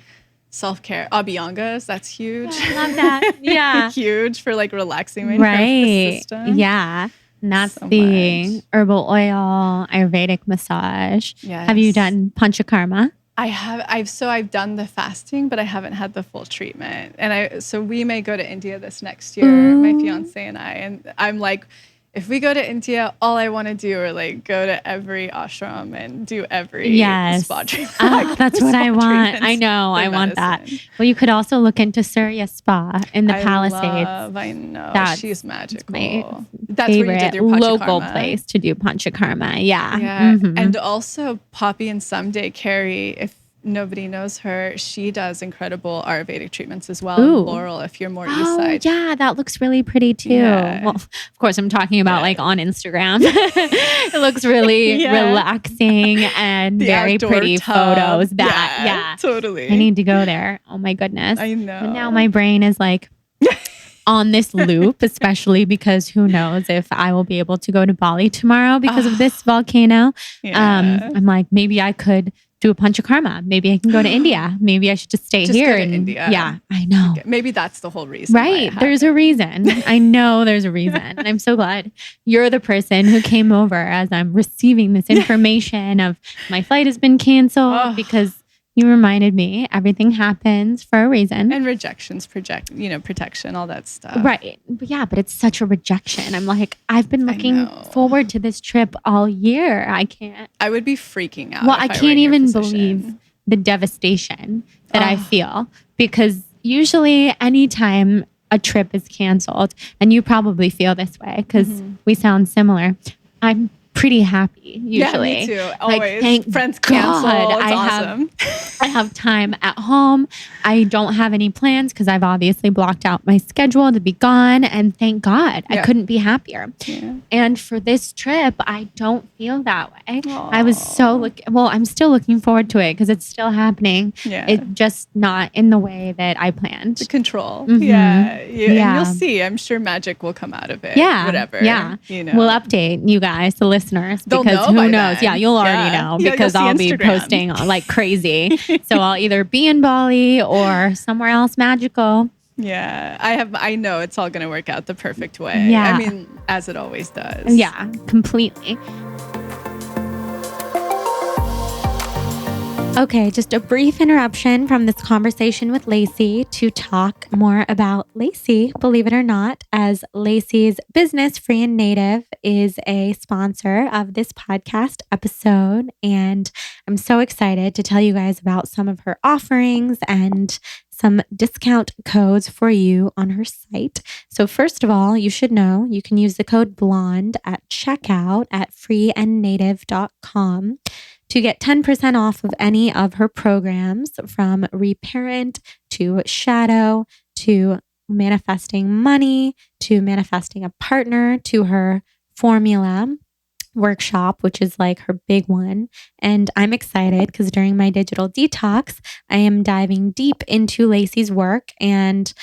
self-care, abhyangas, that's huge. Yeah, I love that. Yeah. Huge for like relaxing my nervous system. Yeah. And that's so the much. Herbal oil, Ayurvedic massage. Yes. Have you done Panchakarma? I have. I've done the fasting, but I haven't had the full treatment. And so we may go to India this next year, my fiance and I. And I'm like, if we go to India, all I want to do are like go to every ashram and do every spa treatment. That's what I want. I know. I want that. Well, you could also look into Surya Spa in the Palisades. I know. She's magical. My That's where you did your Panchakarma. Local place to do Panchakarma. Yeah. Yeah. Mm-hmm. And also Poppy and someday Carrie, nobody knows her. She does incredible Ayurvedic treatments as well. Ooh. And Laurel, if you're more east side. Yeah, that looks really pretty too. Yeah. Well, of course, I'm talking about like on Instagram. It looks really relaxing and The very outdoor pretty tub. photos. Yeah, Totally. I need to go there. Oh my goodness. I know. And now my brain is like on this loop, especially because who knows if I will be able to go to Bali tomorrow because of this volcano. Yeah. I'm like, maybe I could do a panchakarma. Maybe I can go to India. Maybe I should just stay here. Go to India. Yeah, I know. Okay. Maybe that's the whole reason. Right. There's a reason. I know there's a reason. And I'm so glad you're the person who came over as I'm receiving this information of my flight has been canceled because you reminded me everything happens for a reason. And rejections, protection, all that stuff. Right. But it's such a rejection. I'm like, I've been looking forward to this trip all year. I can't. I would be freaking out. Well, I can't even believe the devastation that I feel, because usually anytime a trip is canceled, and you probably feel this way because we sound similar, I'm pretty happy usually. Yeah, me too. Always. Like, thank Friends God cancel. It's awesome. I have time at home. I don't have any plans because I've obviously blocked out my schedule to be gone. And thank God, I couldn't be happier. Yeah. And for this trip, I don't feel that way. Aww. I was so I'm still looking forward to it because it's still happening. Yeah. It's just not in the way that I planned. The control. Mm-hmm. Yeah. And you'll see. I'm sure magic will come out of it. Yeah. Whatever. Yeah. We'll update you guys, the listeners, because who knows? Then. Yeah, you'll already know because I'll be posting like crazy. So I'll either be in Bali or somewhere else magical. Yeah, I know it's all going to work out the perfect way. Yeah. I mean, as it always does. Yeah, completely. Okay, just a brief interruption from this conversation with Lacy to talk more about Lacy, believe it or not, as Lacy's business, Free and Native, is a sponsor of this podcast episode. And I'm so excited to tell you guys about some of her offerings and some discount codes for you on her site. So first of all, you should know you can use the code BLONDE at checkout at freeandnative.com to get 10% off of any of her programs, from Reparent to Shadow to Manifesting Money to Manifesting a Partner to her Formula workshop, which is like her big one. And I'm excited because during my digital detox, I am diving deep into Lacy's work and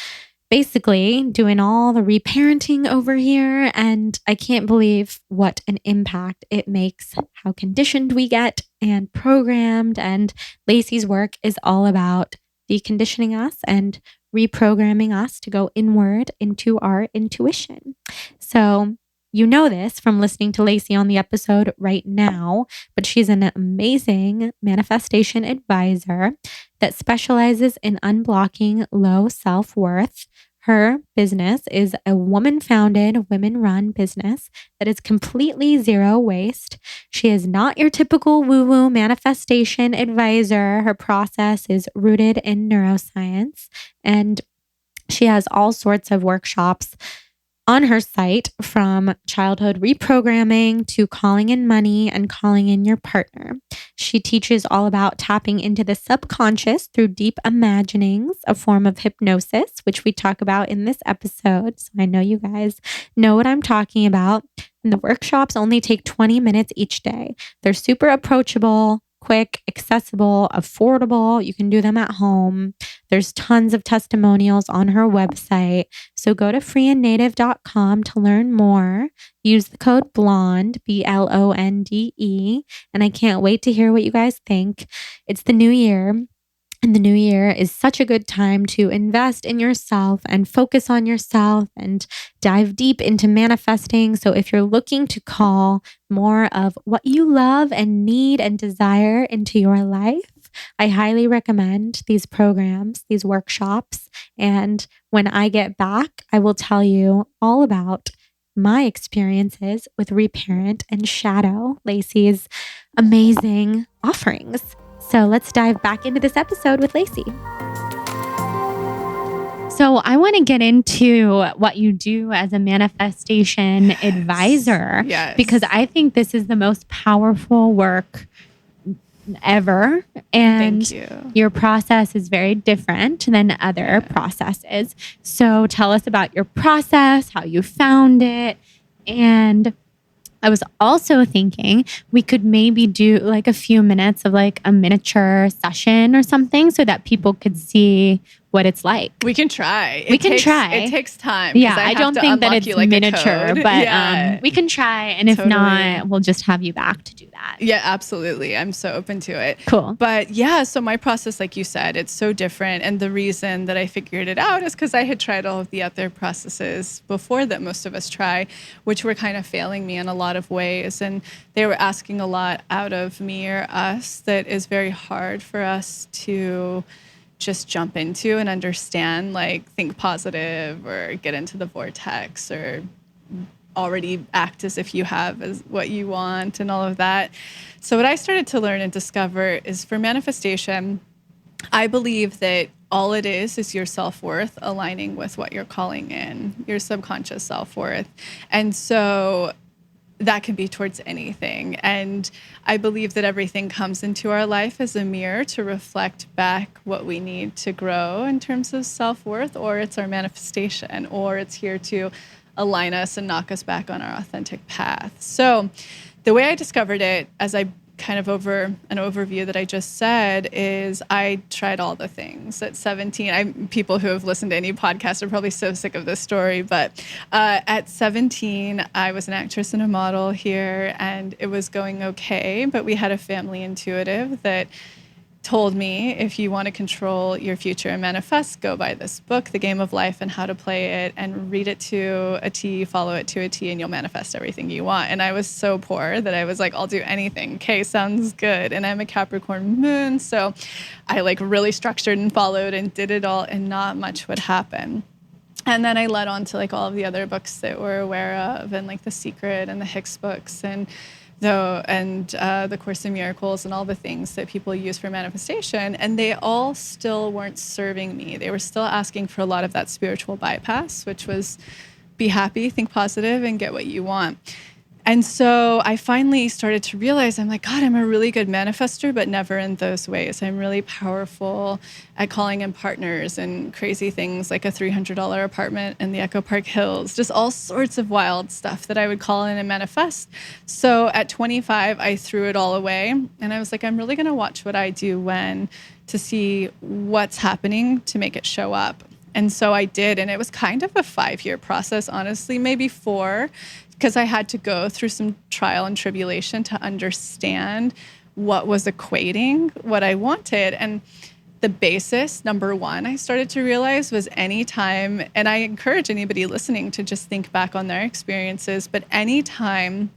basically doing all the reparenting over here. And I can't believe what an impact it makes, how conditioned we get and programmed. And Lacy's work is all about deconditioning us and reprogramming us to go inward into our intuition. So you know this from listening to Lacy on the episode right now, but she's an amazing manifestation advisor that specializes in unblocking low self-worth. Her business is a woman-founded, women-run business that is completely zero waste. She is not your typical woo-woo manifestation advisor. Her process is rooted in neuroscience, and she has all sorts of workshops on her site, from childhood reprogramming to calling in money and calling in your partner. She teaches all about tapping into the subconscious through deep imaginings, a form of hypnosis, which we talk about in this episode. So I know you guys know what I'm talking about. And the workshops only take 20 minutes each day. They're super approachable, quick, accessible, affordable. You can do them at home. There's tons of testimonials on her website. So go to freeandnative.com to learn more. Use the code BLONDE, BLONDE. And I can't wait to hear what you guys think. It's the new year. And the new year is such a good time to invest in yourself and focus on yourself and dive deep into manifesting. So if you're looking to call more of what you love and need and desire into your life, I highly recommend these programs, these workshops. And when I get back, I will tell you all about my experiences with Reparent and Shadow, Lacy's amazing offerings. So let's dive back into this episode with Lacy. So I want to get into what you do as a manifestation advisor, because I think this is the most powerful work ever. And Thank you. your process is very different than other processes. So tell us about your process, how you found it. And I was also thinking we could maybe do like a few minutes of like a miniature session or something so that people could see what it's like. We can try. We can try. It takes time. Yeah, I don't think that it's like miniature, but we can try. And if not, we'll just have you back to do that. Yeah, absolutely. I'm so open to it. Cool. But yeah, so my process, like you said, it's so different. And the reason that I figured it out is because I had tried all of the other processes before that most of us try, which were kind of failing me in a lot of ways. And they were asking a lot out of me or us that is very hard for us to just jump into and understand, like think positive or get into the vortex or already act as if you have as what you want and all of that. So what I started to learn and discover is for manifestation, I believe that all it is your self-worth aligning with what you're calling in, your subconscious self-worth. And so that can be towards anything. And I believe that everything comes into our life as a mirror to reflect back what we need to grow in terms of self-worth, or it's our manifestation, or it's here to align us and knock us back on our authentic path. So the way I discovered it, as I kind of over an overview that I just said, is I tried all the things. At 17, people who have listened to any podcast are probably so sick of this story, but at 17, I was an actress and a model here, and it was going okay, but we had a family intuitive that told me, if you want to control your future and manifest, go buy this book, The Game of Life and How to Play It, and read it to a T, follow it to a T, and you'll manifest everything you want. And I was so poor that I was like, I'll do anything. Okay, sounds good. And I'm a Capricorn moon, so I like really structured and followed and did it all, and not much would happen. And then I led on to like all of the other books that we're aware of, and like The Secret and the Hicks books and the Course in Miracles and all the things that people use for manifestation. And they all still weren't serving me. They were still asking for a lot of that spiritual bypass, which was be happy, think positive, and get what you want. And so I finally started to realize, I'm like, God, I'm a really good manifester, but never in those ways. I'm really powerful at calling in partners and crazy things like a $300 apartment in the Echo Park Hills, just all sorts of wild stuff that I would call in and manifest. So at 25, I threw it all away. And I was like, I'm really going to watch what I do when to see what's happening to make it show up. And so I did. And it was kind of a 5-year process, honestly, maybe 4, because I had to go through some trial and tribulation to understand what was equating what I wanted. And the basis, number one, I started to realize was anytime, and I encourage anybody listening to just think back on their experiences, but anytime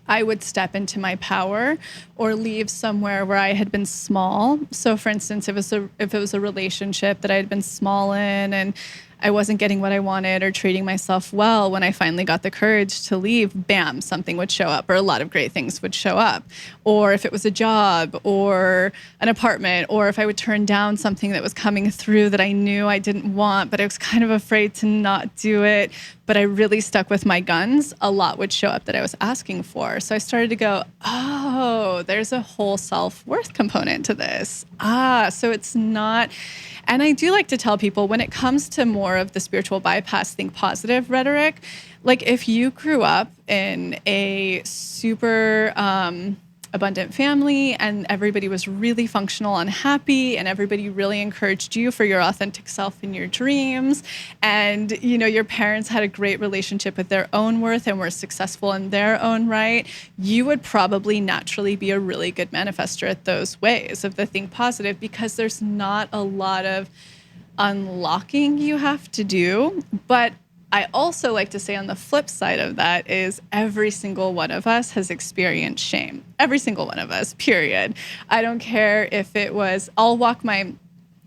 I would step into my power or leave somewhere where I had been small. So for instance, if it was a relationship that I had been small in and I wasn't getting what I wanted or treating myself well, when I finally got the courage to leave, bam, something would show up, or a lot of great things would show up. Or if it was a job or an apartment, or if I would turn down something that was coming through that I knew I didn't want, but I was kind of afraid to not do it, but I really stuck with my guns, a lot would show up that I was asking for. So I started to go, oh, there's a whole self-worth component to this. So it's not... And I do like to tell people, when it comes to more of the spiritual bypass, think positive rhetoric, like if you grew up in a super abundant family and everybody was really functional and happy and everybody really encouraged you for your authentic self and your dreams, and you know your parents had a great relationship with their own worth and were successful in their own right, you would probably naturally be a really good manifester at those ways of the think positive, because there's not a lot of unlocking you have to do. But I also like to say on the flip side of that is every single one of us has experienced shame. Every single one of us, period. I don't care if it was, I'll walk my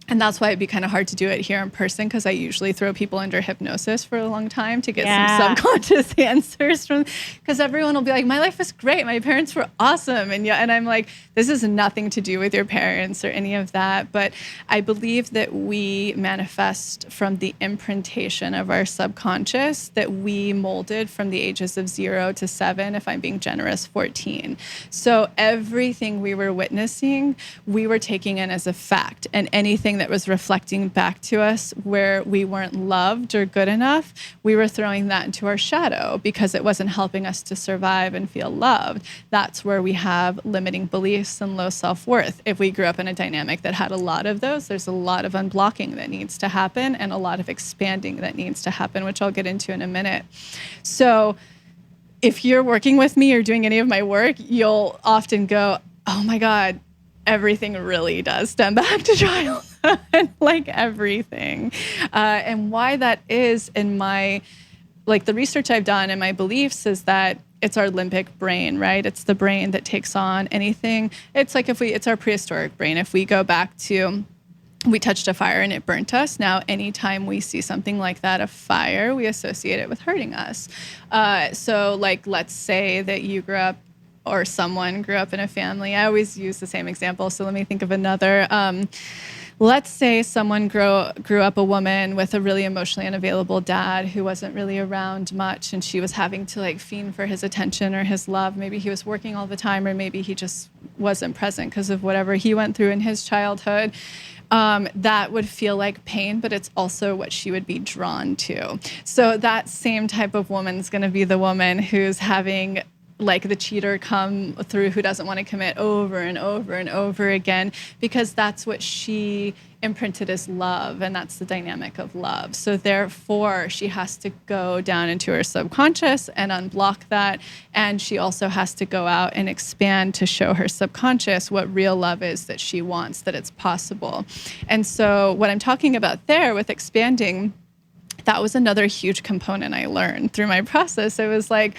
And that's why it'd be kind of hard to do it here in person, because I usually throw people under hypnosis for a long time to get some subconscious answers from, because everyone will be like, my life was great. My parents were awesome. And I'm like, this has nothing to do with your parents or any of that. But I believe that we manifest from the imprintation of our subconscious that we molded from the ages of 0 to 7, if I'm being generous, 14. So everything we were witnessing, we were taking in as a fact, and anything that was reflecting back to us where we weren't loved or good enough, we were throwing that into our shadow because it wasn't helping us to survive and feel loved. That's where we have limiting beliefs and low self-worth. If we grew up in a dynamic that had a lot of those, there's a lot of unblocking that needs to happen and a lot of expanding that needs to happen, which I'll get into in a minute. So if you're working with me or doing any of my work, you'll often go, oh my God, everything really does stem back to childhood, like everything. And why that is in my, like the research I've done and my beliefs is that it's our limbic brain, right? It's the brain that takes on anything. It's like it's our prehistoric brain. If we go back to, we touched a fire and it burnt us. Now, anytime we see something like that, a fire, we associate it with hurting us. So like, let's say that you grew up or someone grew up in a family. I always use the same example, so let me think of another. Let's say someone grew up a woman with a really emotionally unavailable dad who wasn't really around much, and she was having to like fiend for his attention or his love. Maybe he was working all the time, or maybe he just wasn't present because of whatever he went through in his childhood. That would feel like pain, but it's also what she would be drawn to. So that same type of woman is going to be the woman who's having like the cheater come through who doesn't want to commit over and over and over again, because that's what she imprinted as love, and that's the dynamic of love. So therefore, she has to go down into her subconscious and unblock that, and she also has to go out and expand to show her subconscious what real love is that she wants, that it's possible. And so what I'm talking about there with expanding, that was another huge component I learned through my process. It was like,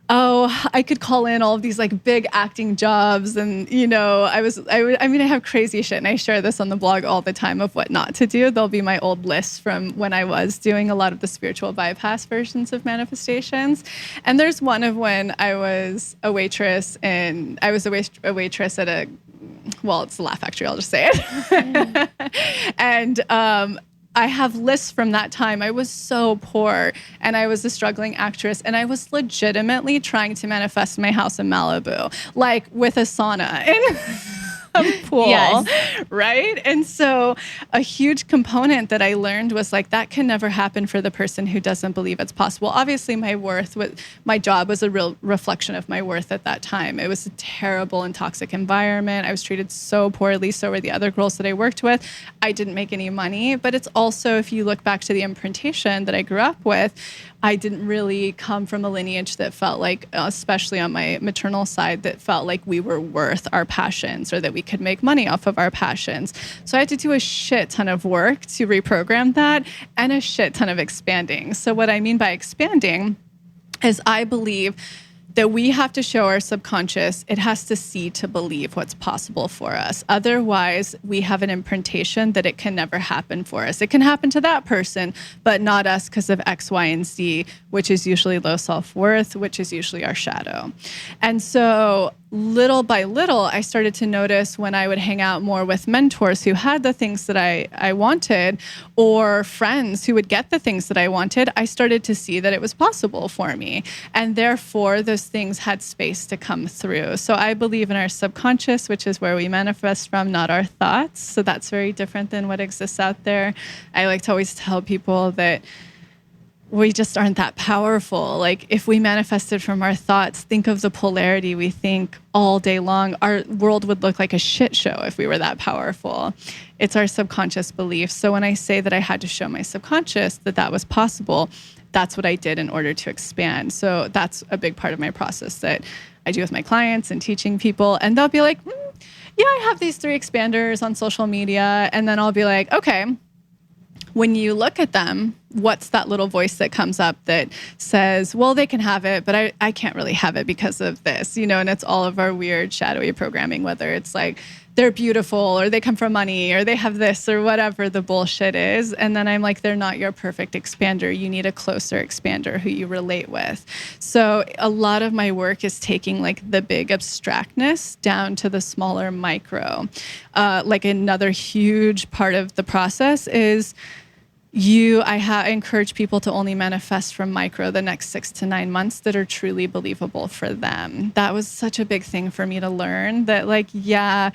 oh, I could call in all of these like big acting jobs. And, I have crazy shit. And I share this on the blog all the time of what not to do. There'll be my old lists from when I was doing a lot of the spiritual bypass versions of manifestations. And there's one of when I was a waitress, and I was a waitress at it's the Laugh Factory, I'll just say it. And, I have lists from that time. I was so poor, and I was a struggling actress, and I was legitimately trying to manifest my house in Malibu, like with a sauna and a pool, yes. Right? And so a huge component that I learned was like, that can never happen for the person who doesn't believe it's possible. Obviously, my job was a real reflection of my worth at that time. It was a terrible and toxic environment. I was treated so poorly. So were the other girls that I worked with. I didn't make any money, but it's also, if you look back to the imprintation that I grew up with, I didn't really come from a lineage that felt like, especially on my maternal side, that felt like we were worth our passions or that we could make money off of our passions. So I had to do a shit ton of work to reprogram that, and a shit ton of expanding. So what I mean by expanding is I believe that we have to show our subconscious, it has to see to believe what's possible for us. Otherwise, we have an imprintation that it can never happen for us. It can happen to that person, but not us because of X, Y, and Z, which is usually low self-worth, which is usually our shadow. And so little by little, I started to notice when I would hang out more with mentors who had the things that I wanted, or friends who would get the things that I wanted, I started to see that it was possible for me. And therefore, those things had space to come through. So I believe in our subconscious, which is where we manifest from, not our thoughts. So that's very different than what exists out there. I like to always tell people that we just aren't that powerful. Like, if we manifested from our thoughts, think of the polarity we think all day long. Our world would look like a shit show if we were that powerful. It's our subconscious beliefs. So when I say that I had to show my subconscious that that was possible, that's what I did in order to expand. So that's a big part of my process that I do with my clients and teaching people. And they'll be like, yeah, I have these 3 expanders on social media. And then I'll be like, okay, when you look at them, what's that little voice that comes up that says, well, they can have it, but I can't really have it because of this, and it's all of our weird shadowy programming, whether it's like they're beautiful or they come from money or they have this or whatever the bullshit is. And then I'm like, they're not your perfect expander. You need a closer expander who you relate with. So a lot of my work is taking like the big abstractness down to the smaller micro. Like another huge part of the process is I encourage people to only manifest from micro the next 6 to 9 months that are truly believable for them. That was such a big thing for me to learn, that like, yeah,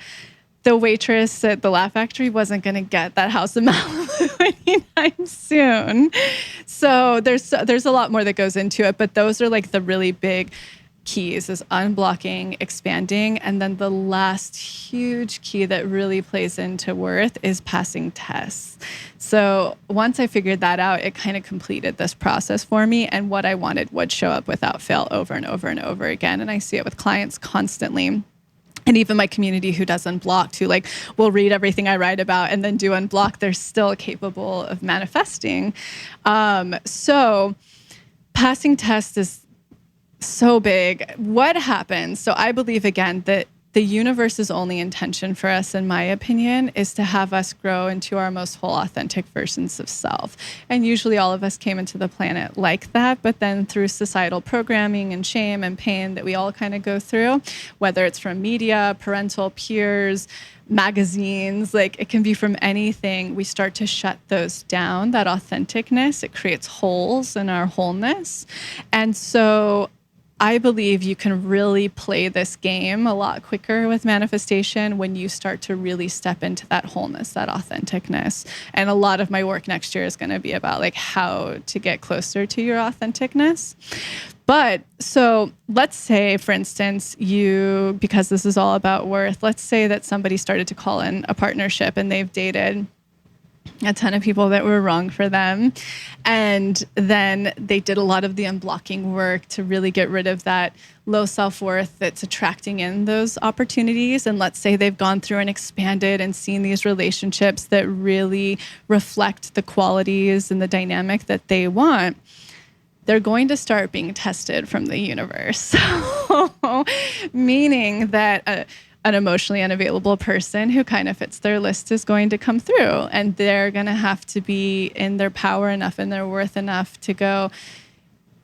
the waitress at the Laugh Factory wasn't going to get that house in Malibu anytime soon. So there's a lot more that goes into it, but those are like the really big keys, is unblocking, expanding. And then the last huge key that really plays into worth is passing tests. So once I figured that out, it kind of completed this process for me, and what I wanted would show up without fail over and over and over again. And I see it with clients constantly. And even my community who does unblocked, who like will read everything I write about and then do unblock, they're still capable of manifesting. So passing tests is so big. What happens? So I believe, again, that the universe's only intention for us, in my opinion, is to have us grow into our most whole, authentic versions of self. And usually all of us came into the planet like that, but then through societal programming and shame and pain that we all kind of go through, whether it's from media, parental, peers, magazines, like it can be from anything, we start to shut those down, that authenticness. It creates holes in our wholeness. And so I believe you can really play this game a lot quicker with manifestation when you start to really step into that wholeness, that authenticness. And a lot of my work next year is going to be about like how to get closer to your authenticness. But so let's say, for instance, because this is all about worth, let's say that somebody started to call in a partnership and they've dated a ton of people that were wrong for them. And then they did a lot of the unblocking work to really get rid of that low self-worth that's attracting in those opportunities. And let's say they've gone through and expanded and seen these relationships that really reflect the qualities and the dynamic that they want. They're going to start being tested from the universe. Meaning that an emotionally unavailable person who kind of fits their list is going to come through, and they're going to have to be in their power enough and their worth enough to go,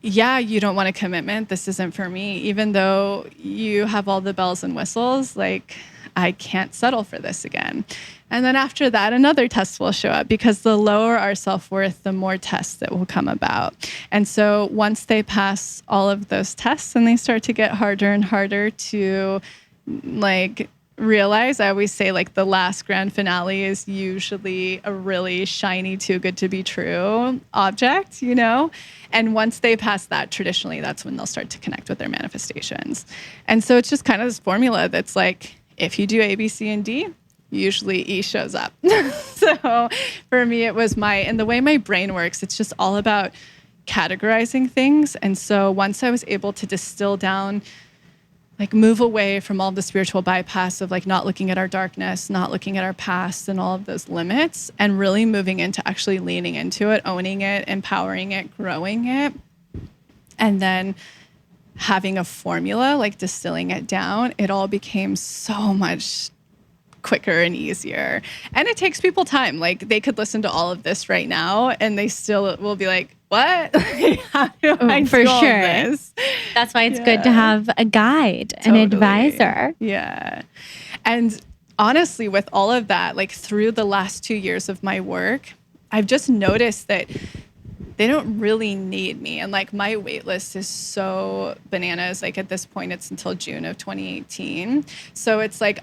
yeah, you don't want a commitment. This isn't for me. Even though you have all the bells and whistles, like I can't settle for this again. And then after that, another test will show up, because the lower our self-worth, the more tests that will come about. And so once they pass all of those tests and they start to get harder and harder to like realize, I always say like the last grand finale is usually a really shiny, too good to be true object, you know? And once they pass that, traditionally, that's when they'll start to connect with their manifestations. And so it's just kind of this formula that's like, if you do A, B, C, and D, usually E shows up. So for me, it was and the way my brain works, it's just all about categorizing things. And so once I was able to distill down, like move away from all the spiritual bypass of like not looking at our darkness, not looking at our past and all of those limits, and really moving into actually leaning into it, owning it, empowering it, growing it, and then having a formula, like distilling it down, it all became so much quicker and easier. And it takes people time. Like they could listen to all of this right now and they still will be like, what? How do I for do all sure. this? That's why it's good to have a guide, an advisor. Yeah. And honestly, with all of that, like through the last 2 years of my work, I've just noticed that they don't really need me. And like my wait list is so bananas. Like at this point, it's until June of 2018. So it's like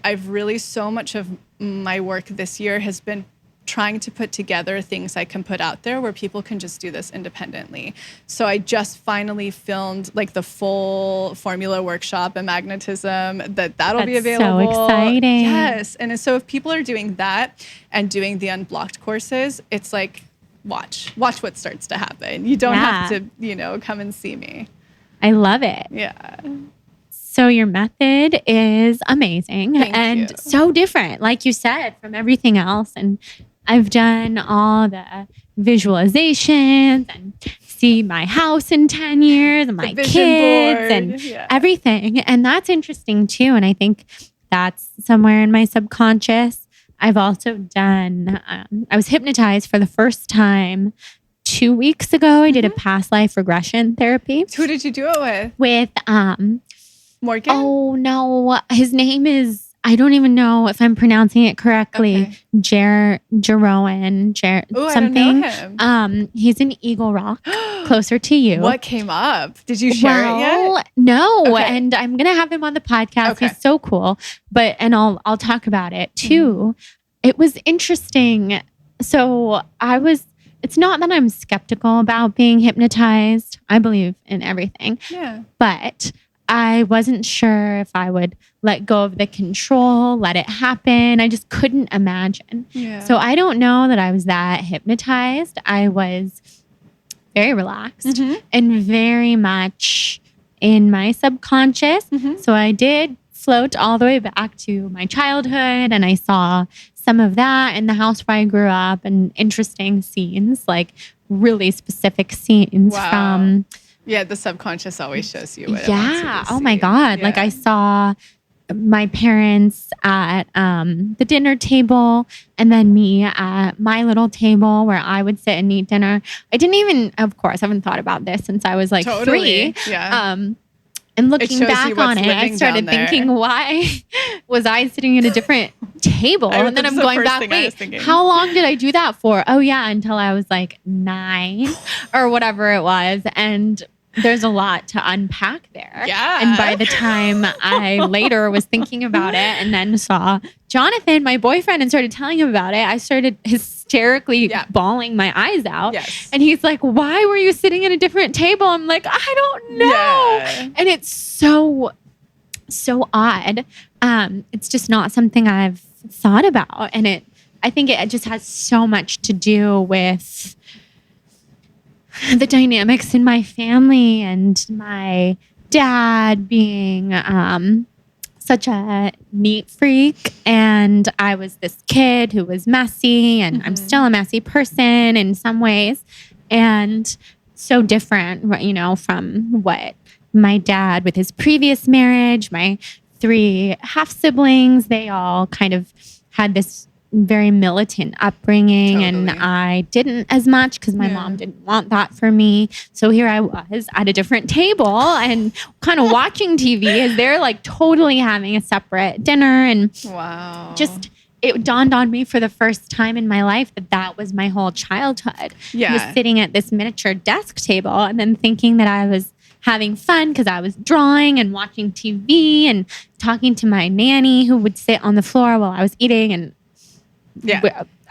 so much of my work this year has been trying to put together things I can put out there where people can just do this independently. So I just finally filmed like the full formula workshop and magnetism that'll be available. So exciting. Yes. And so if people are doing that and doing the unblocked courses, it's like, watch what starts to happen. You don't have to, come and see me. I love it. Yeah. So your method is amazing and you. So different, like you said, from everything else. And I've done all the visualizations and see my house in 10 years and my kids board. and everything. And that's interesting too. And I think that's somewhere in my subconscious. I've also done, I was hypnotized for the first time 2 weeks ago. I did a past life regression therapy. Who did you do it with? With, Morgan? oh no, his name is, I don't even know if I'm pronouncing it correctly. Okay. Jeroen, something. I don't know him. He's in Eagle Rock, closer to you. What came up? Did you share it yet? No, Okay. and I'm gonna have him on the podcast. Okay. He's so cool. And I'll talk about it too. It was interesting. So it's not that I'm skeptical about being hypnotized. I believe in everything. Yeah. But I wasn't sure if I would let go of the control, let it happen. I just couldn't imagine. Yeah. So I don't know that I was that hypnotized. I was very relaxed and very much in my subconscious. So I did float all the way back to my childhood, and I saw some of that in the house where I grew up, and interesting scenes, like really specific scenes from... Yeah, the subconscious always shows you what it wants you to oh my see. God. Yeah. Like I saw my parents at the dinner table, and then me at my little table where I would sit and eat dinner. I didn't even, of course, I haven't thought about this since I was like 3. Yeah. And looking shows back you what's on it, I living started down there. thinking, why was I sitting at a different table? And then That's I'm the going first back, thing I was wait, thinking. how long did I do that for? Oh yeah, until I was like 9 or whatever it was. And there's a lot to unpack there. Yeah. And by the time I later was thinking about it and then saw Jonathan, my boyfriend, and started telling him about it, I started hysterically bawling my eyes out. Yes. And he's like, why were you sitting at a different table? I'm like, I don't know. Yeah. And it's so odd. It's just not something I've thought about. And I think it just has so much to do with the dynamics in my family and my dad being such a neat freak. And I was this kid who was messy, and I'm still a messy person in some ways. And so different, you know, from what my dad with his previous marriage, my 3 half siblings, they all kind of had this very militant upbringing, and I didn't as much because my mom didn't want that for me. So here I was at a different table and kind of watching TV as they're like totally having a separate dinner. And just it dawned on me for the first time in my life that was my whole childhood. I was sitting at this miniature desk table and then thinking that I was having fun because I was drawing and watching TV and talking to my nanny who would sit on the floor while I was eating. And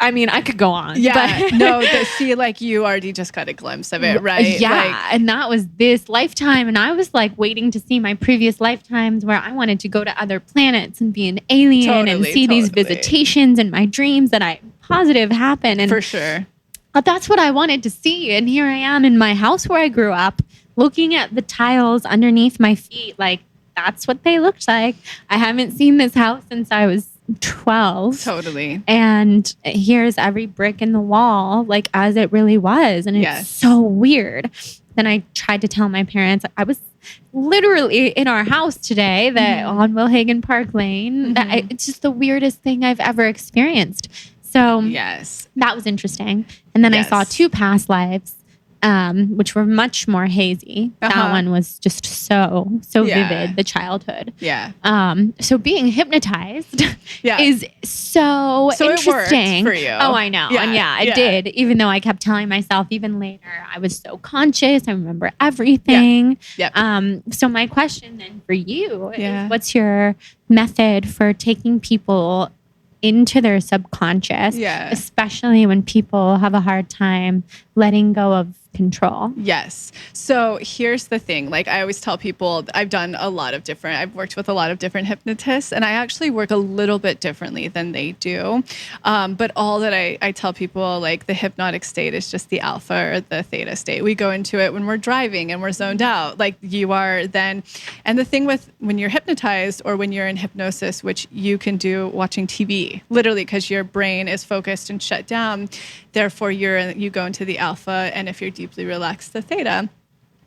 I mean, I could go on. Yeah. But like you already just got a glimpse of it, right? Yeah. And that was this lifetime. And I was like waiting to see my previous lifetimes where I wanted to go to other planets and be an alien and see these visitations in my dreams that I'm positive happen. And for sure. That's what I wanted to see. And here I am in my house where I grew up, looking at the tiles underneath my feet. Like, that's what they looked like. I haven't seen this house since I was 12. Totally. And here's every brick in the wall, like as it really was. And it's so weird. Then I tried to tell my parents, I was literally in our house today that on Wilhagen Park Lane. It's just the weirdest thing I've ever experienced. So that was interesting. And then I saw 2 past lives, which were much more hazy. That one was just so vivid, the childhood. Yeah. So being hypnotized is so interesting. It worked for you. Oh, I know. Yeah. And it did, even though I kept telling myself even later, I was so conscious. I remember everything. So my question then for you is, what's your method for taking people into their subconscious, especially when people have a hard time letting go of control? Yes. So here's the thing. Like I always tell people, I've worked with a lot of different hypnotists, and I actually work a little bit differently than they do. But all that I tell people, like the hypnotic state is just the alpha or the theta state. We go into it when we're driving and we're zoned out, like you are then. And the thing with when you're hypnotized or when you're in hypnosis, which you can do watching TV, literally because your brain is focused and shut down. Therefore, you go into the alpha, and if you're deeply relaxed, the theta.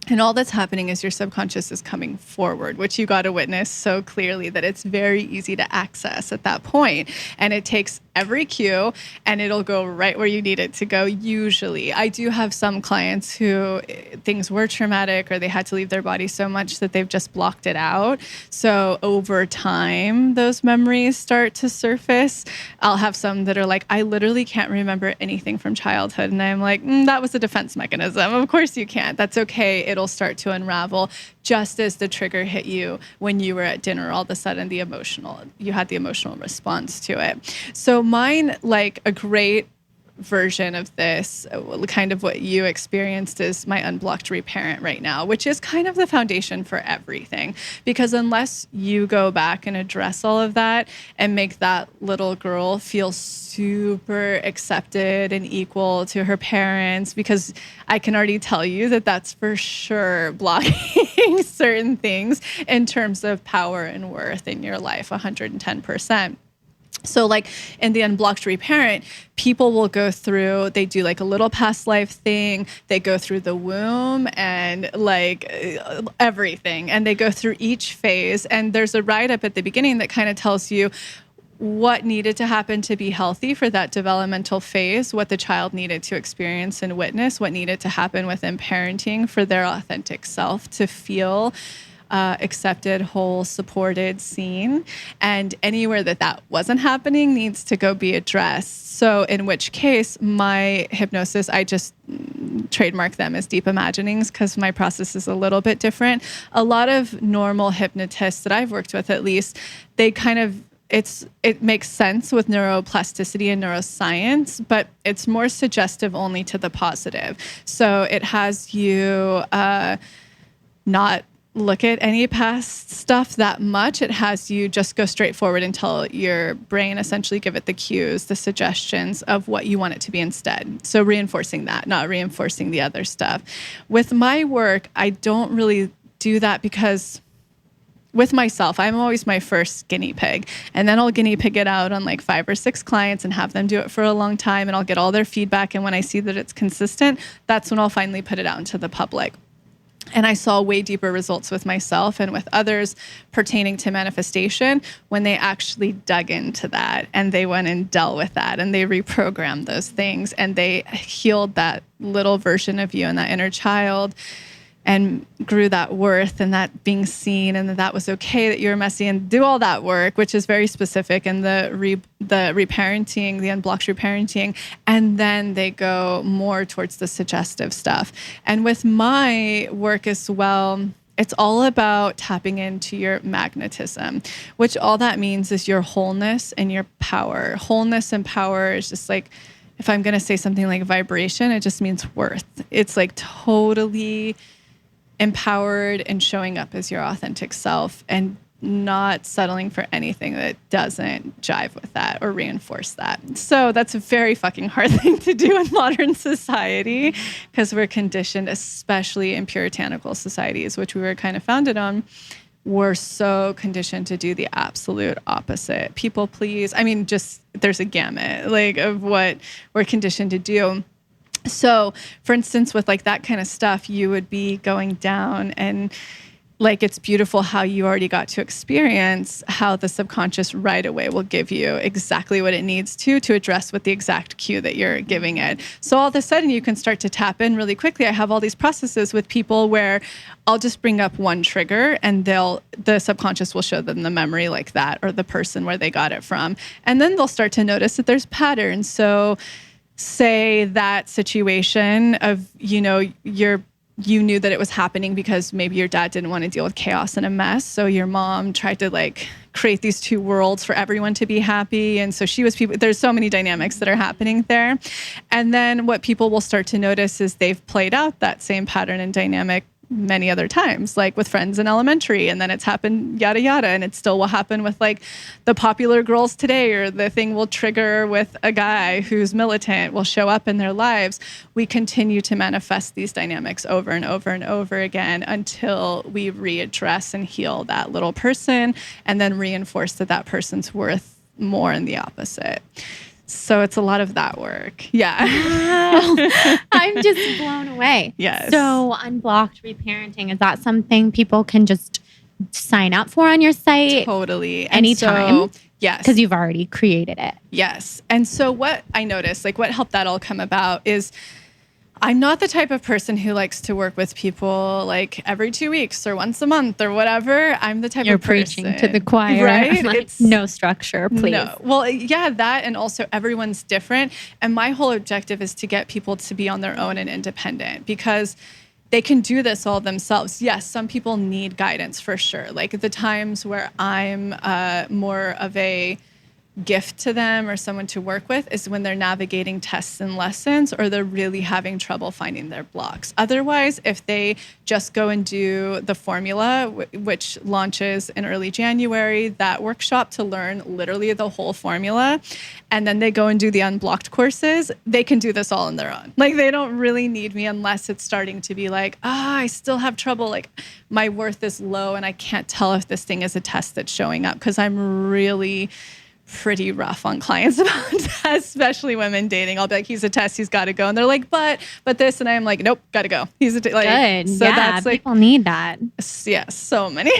And all that's happening is your subconscious is coming forward, which you got to witness so clearly that it's very easy to access at that point. And it takes every cue and it'll go right where you need it to go. Usually, I do have some clients who things were traumatic or they had to leave their body so much that they've just blocked it out. So over time, those memories start to surface. I'll have some that are like, I literally can't remember anything from childhood. And I'm like, that was a defense mechanism. Of course you can't. That's okay. It'll start to unravel just as the trigger hit you when you were at dinner. All of a sudden, you had the emotional response to it. So mine, like a great version of this, kind of what you experienced, is my unblocked reparent right now, which is kind of the foundation for everything. Because unless you go back and address all of that and make that little girl feel super accepted and equal to her parents, because I can already tell you that that's for sure blocking certain things in terms of power and worth in your life, 110%. So like in the unblocked reparent, people will go through, they do like a little past life thing. They go through the womb and like everything. And they go through each phase. And there's a write-up at the beginning that kind of tells you what needed to happen to be healthy for that developmental phase, what the child needed to experience and witness, what needed to happen within parenting for their authentic self to feel accepted, whole, supported, seen. And anywhere that wasn't happening needs to go be addressed. So in which case, my hypnosis, I just trademark them as deep imaginings because my process is a little bit different. A lot of normal hypnotists that I've worked with, at least, they kind of, it makes sense with neuroplasticity and neuroscience, but it's more suggestive only to the positive. So it has you not look at any past stuff that much. It has you just go straight forward and tell your brain, essentially give it the cues, the suggestions of what you want it to be instead. So reinforcing that, not reinforcing the other stuff. With my work, I don't really do that because with myself, I'm always my first guinea pig. And then I'll guinea pig it out on like 5 or 6 clients and have them do it for a long time. And I'll get all their feedback. And when I see that it's consistent, that's when I'll finally put it out into the public. And I saw way deeper results with myself and with others pertaining to manifestation when they actually dug into that and they went and dealt with that and they reprogrammed those things and they healed that little version of you and that inner child and grew that worth and that being seen and that was okay that you were messy and do all that work, which is very specific in the reparenting, the unblocked reparenting. And then they go more towards the suggestive stuff. And with my work as well, it's all about tapping into your magnetism, which all that means is your wholeness and your power. Wholeness and power is just like, if I'm going to say something like vibration, it just means worth. It's like totally empowered and showing up as your authentic self and not settling for anything that doesn't jive with that or reinforce that. So that's a very fucking hard thing to do in modern society because we're conditioned, especially in puritanical societies, which we were kind of founded on. We're so conditioned to do the absolute opposite. People please. I mean, just there's a gamut like of what we're conditioned to do. So, for instance, with like that kind of stuff, you would be going down and like it's beautiful how you already got to experience how the subconscious right away will give you exactly what it needs to address with the exact cue that you're giving it. So all of a sudden you can start to tap in really quickly. I have all these processes with people where I'll just bring up one trigger and the subconscious will show them the memory like that or the person where they got it from. And then they'll start to notice that there's patterns. So say that situation of, you knew that it was happening because maybe your dad didn't want to deal with chaos and a mess. So your mom tried to like create these 2 worlds for everyone to be happy. And so there's so many dynamics that are happening there. And then what people will start to notice is they've played out that same pattern and dynamic many other times, like with friends in elementary, and then it's happened yada yada, and it still will happen with like the popular girls today, or the thing will trigger with a guy who's militant will show up in their lives. We continue to manifest these dynamics over and over and over again until we readdress and heal that little person and then reinforce that person's worth more in the opposite. So it's a lot of that work. Yeah. Wow. I'm just blown away. Yes. So Unblocked Reparenting, is that something people can just sign up for on your site? Totally. Anytime? Yes. Because you've already created it. Yes. And so what I noticed, like what helped that all come about is I'm not the type of person who likes to work with people like every 2 weeks or once a month or whatever. I'm the type You're of person. preaching to the choir. Right? Like, It's no structure, please. No. Well, yeah, that. And also everyone's different. And my whole objective is to get people to be on their own and independent, because they can do this all themselves. Yes, some people need guidance for sure. Like the times where I'm more of a gift to them or someone to work with is when they're navigating tests and lessons, or they're really having trouble finding their blocks. Otherwise, if they just go and do the formula, which launches in early January, that workshop to learn literally the whole formula, and then they go and do the Unblocked courses, they can do this all on their own. Like they don't really need me unless it's starting to be like, I still have trouble. Like my worth is low and I can't tell if this thing is a test that's showing up, because I'm really pretty rough on clients about that, especially women dating. I'll be like, he's a test, he's got to go. And they're like, but this. And I'm like, nope, got to go. He's a like, good. So yeah, that's like, people need that. Yeah, so many.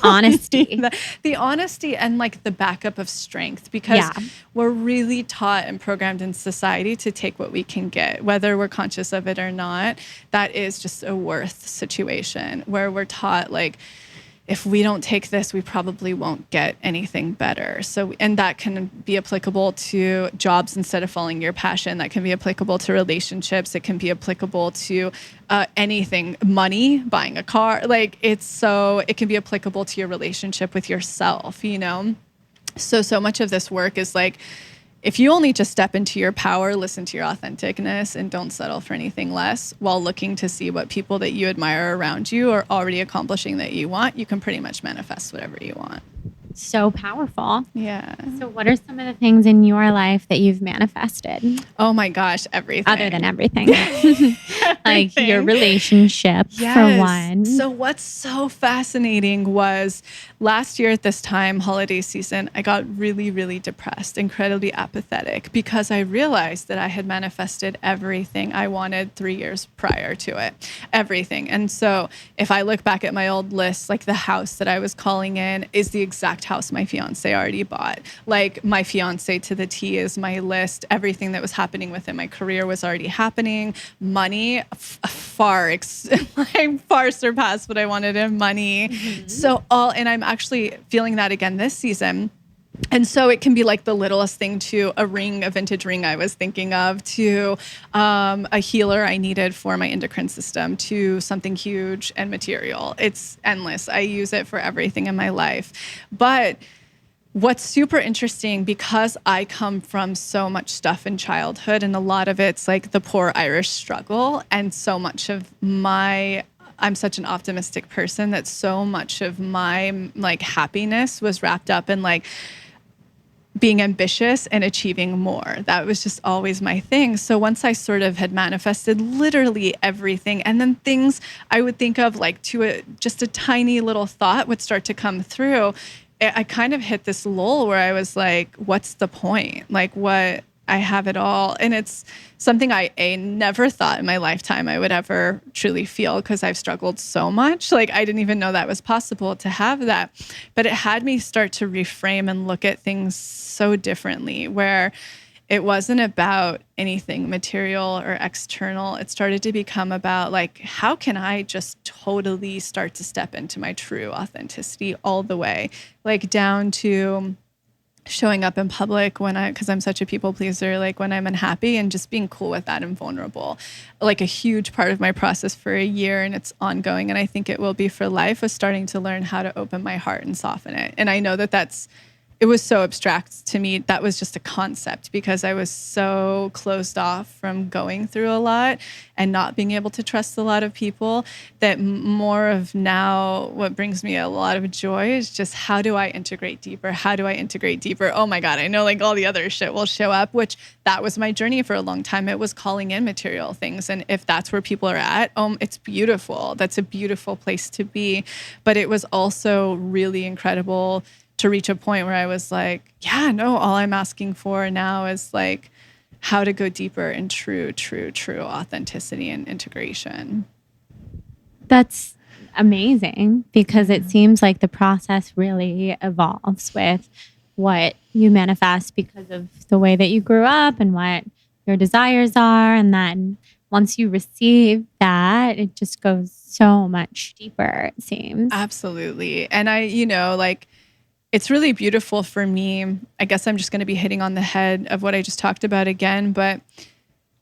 Honesty. the honesty and like the backup of strength, because we're really taught and programmed in society to take what we can get, whether we're conscious of it or not. That is just a worth situation where we're taught like, if we don't take this, we probably won't get anything better. So, and that can be applicable to jobs instead of following your passion. That can be applicable to relationships. It can be applicable to anything, money, buying a car. Like it can be applicable to your relationship with yourself, you know? So much of this work is like, if you only just step into your power, listen to your authenticness, and don't settle for anything less while looking to see what people that you admire around you are already accomplishing that you want, you can pretty much manifest whatever you want. So powerful. Yeah. So what are some of the things in your life that you've manifested? Oh my gosh, everything. Other than everything. Like your relationship, for one. So what's so fascinating was last year at this time, holiday season, I got really, really depressed, incredibly apathetic, because I realized that I had manifested everything I wanted 3 years prior to it. Everything. And so if I look back at my old list, like the house that I was calling in is the exact house my fiance already bought. Like my fiance to the T is my list. Everything that was happening within my career was already happening. Money far surpassed what I wanted in money. Mm-hmm. So and I'm actually feeling that again this season. And so it can be like the littlest thing, to a vintage ring I was thinking of, to a healer I needed for my endocrine system, to something huge and material. It's endless. I use it for everything in my life. But what's super interesting, because I come from so much stuff in childhood, and a lot of it's like the poor Irish struggle, and so much of I'm such an optimistic person that so much of my like happiness was wrapped up in like being ambitious and achieving more. That was just always my thing. So once I sort of had manifested literally everything, and then things I would think of like just a tiny little thought would start to come through, I kind of hit this lull where I was like, what's the point? Like what? I have it all. And it's something I never thought in my lifetime I would ever truly feel, because I've struggled so much. Like I didn't even know that was possible to have that. But it had me start to reframe and look at things so differently, where it wasn't about anything material or external. It started to become about like, how can I just totally start to step into my true authenticity all the way, like down to showing up in public because I'm such a people pleaser, like when I'm unhappy, and just being cool with that and vulnerable. Like a huge part of my process for a year, and it's ongoing, and I think it will be for life, was starting to learn how to open my heart and soften it. And I know that it was so abstract to me. That was just a concept, because I was so closed off from going through a lot and not being able to trust a lot of people, that more of now what brings me a lot of joy is just, how do I integrate deeper? How do I integrate deeper? Oh my God, I know like all the other shit will show up, which that was my journey for a long time. It was calling in material things. And if that's where people are at, it's beautiful. That's a beautiful place to be. But it was also really incredible to reach a point where I was like, yeah, no, all I'm asking for now is like how to go deeper in true authenticity and integration. That's amazing, because it seems like the process really evolves with what you manifest because of the way that you grew up and what your desires are. And then once you receive that, it just goes so much deeper, it seems. Absolutely. And it's really beautiful for me. I guess I'm just going to be hitting on the head of what I just talked about again, but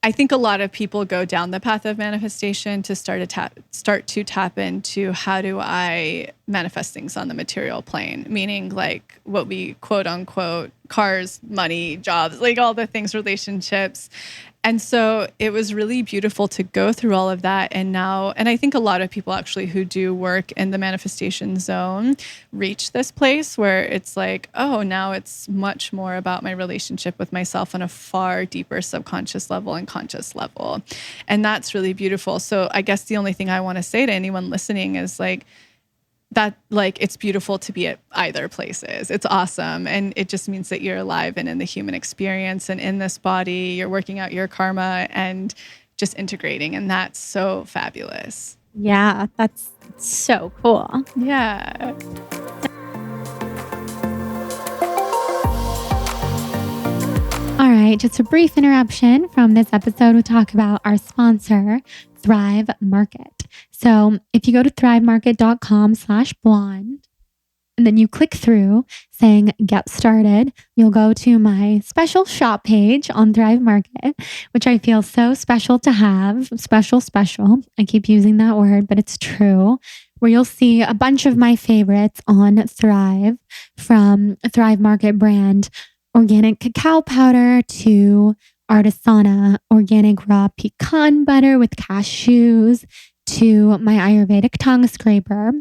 I think a lot of people go down the path of manifestation to start to tap into how do I manifest things on the material plane, meaning like what we quote unquote cars, money, jobs, like all the things, relationships. And so it was really beautiful to go through all of that. And I think a lot of people actually who do work in the manifestation zone reach this place where it's like, oh, now it's much more about my relationship with myself on a far deeper subconscious level and conscious level. And that's really beautiful. So I guess the only thing I want to say to anyone listening is like, that like it's beautiful to be at either places. It's awesome. And it just means that you're alive and in the human experience and in this body, you're working out your karma and just integrating. And that's so fabulous. Yeah, that's so cool. Yeah. All right, just a brief interruption from this episode. We'll talk about our sponsor, Thrive Market. So if you go to thrivemarket.com/blonde and then you click through saying get started, you'll go to my special shop page on Thrive Market, which I feel so special to have. Special. I keep using that word, but it's true. Where you'll see a bunch of my favorites on Thrive, from a Thrive Market brand, organic cacao powder to Artisana organic raw pecan butter with cashews, to my Ayurvedic tongue scraper,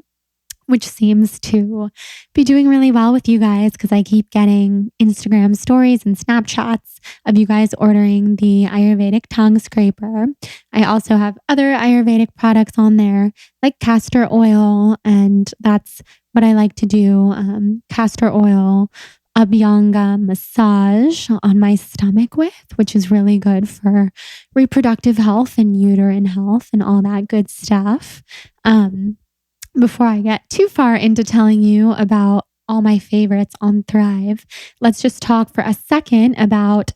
which seems to be doing really well with you guys because I keep getting Instagram stories and Snapchats of you guys ordering the Ayurvedic tongue scraper. I also have other Ayurvedic products on there like castor oil, and that's what I like to do, castor oil Abhyanga massage on my stomach with, which is really good for reproductive health and uterine health and all that good stuff. Before I get too far into telling you about all my favorites on Thrive, let's just talk for a second about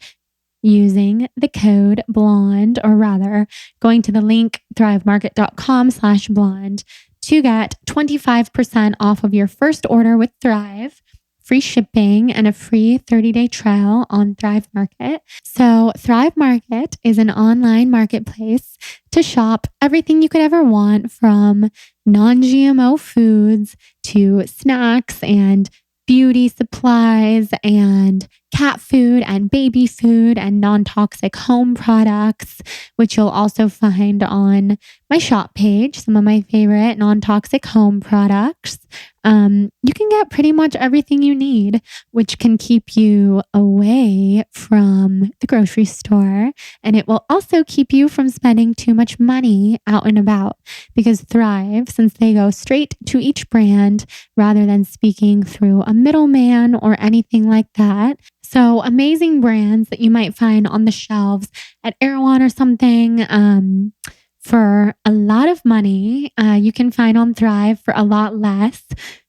using the code BLONDE, or rather going to the link thrivemarket.com/blonde to get 25% off of your first order with Thrive, free shipping, and a free 30-day trial on Thrive Market. So Thrive Market is an online marketplace to shop everything you could ever want, from non-GMO foods to snacks and beauty supplies and cat food and baby food and non-toxic home products, which you'll also find on my shop page, some of my favorite non-toxic home products. You can get pretty much everything you need, which can keep you away from the grocery store. And it will also keep you from spending too much money out and about, because Thrive, since they go straight to each brand rather than speaking through a middleman or anything like that. So amazing brands that you might find on the shelves at Erewhon or something, for a lot of money, you can find on Thrive for a lot less.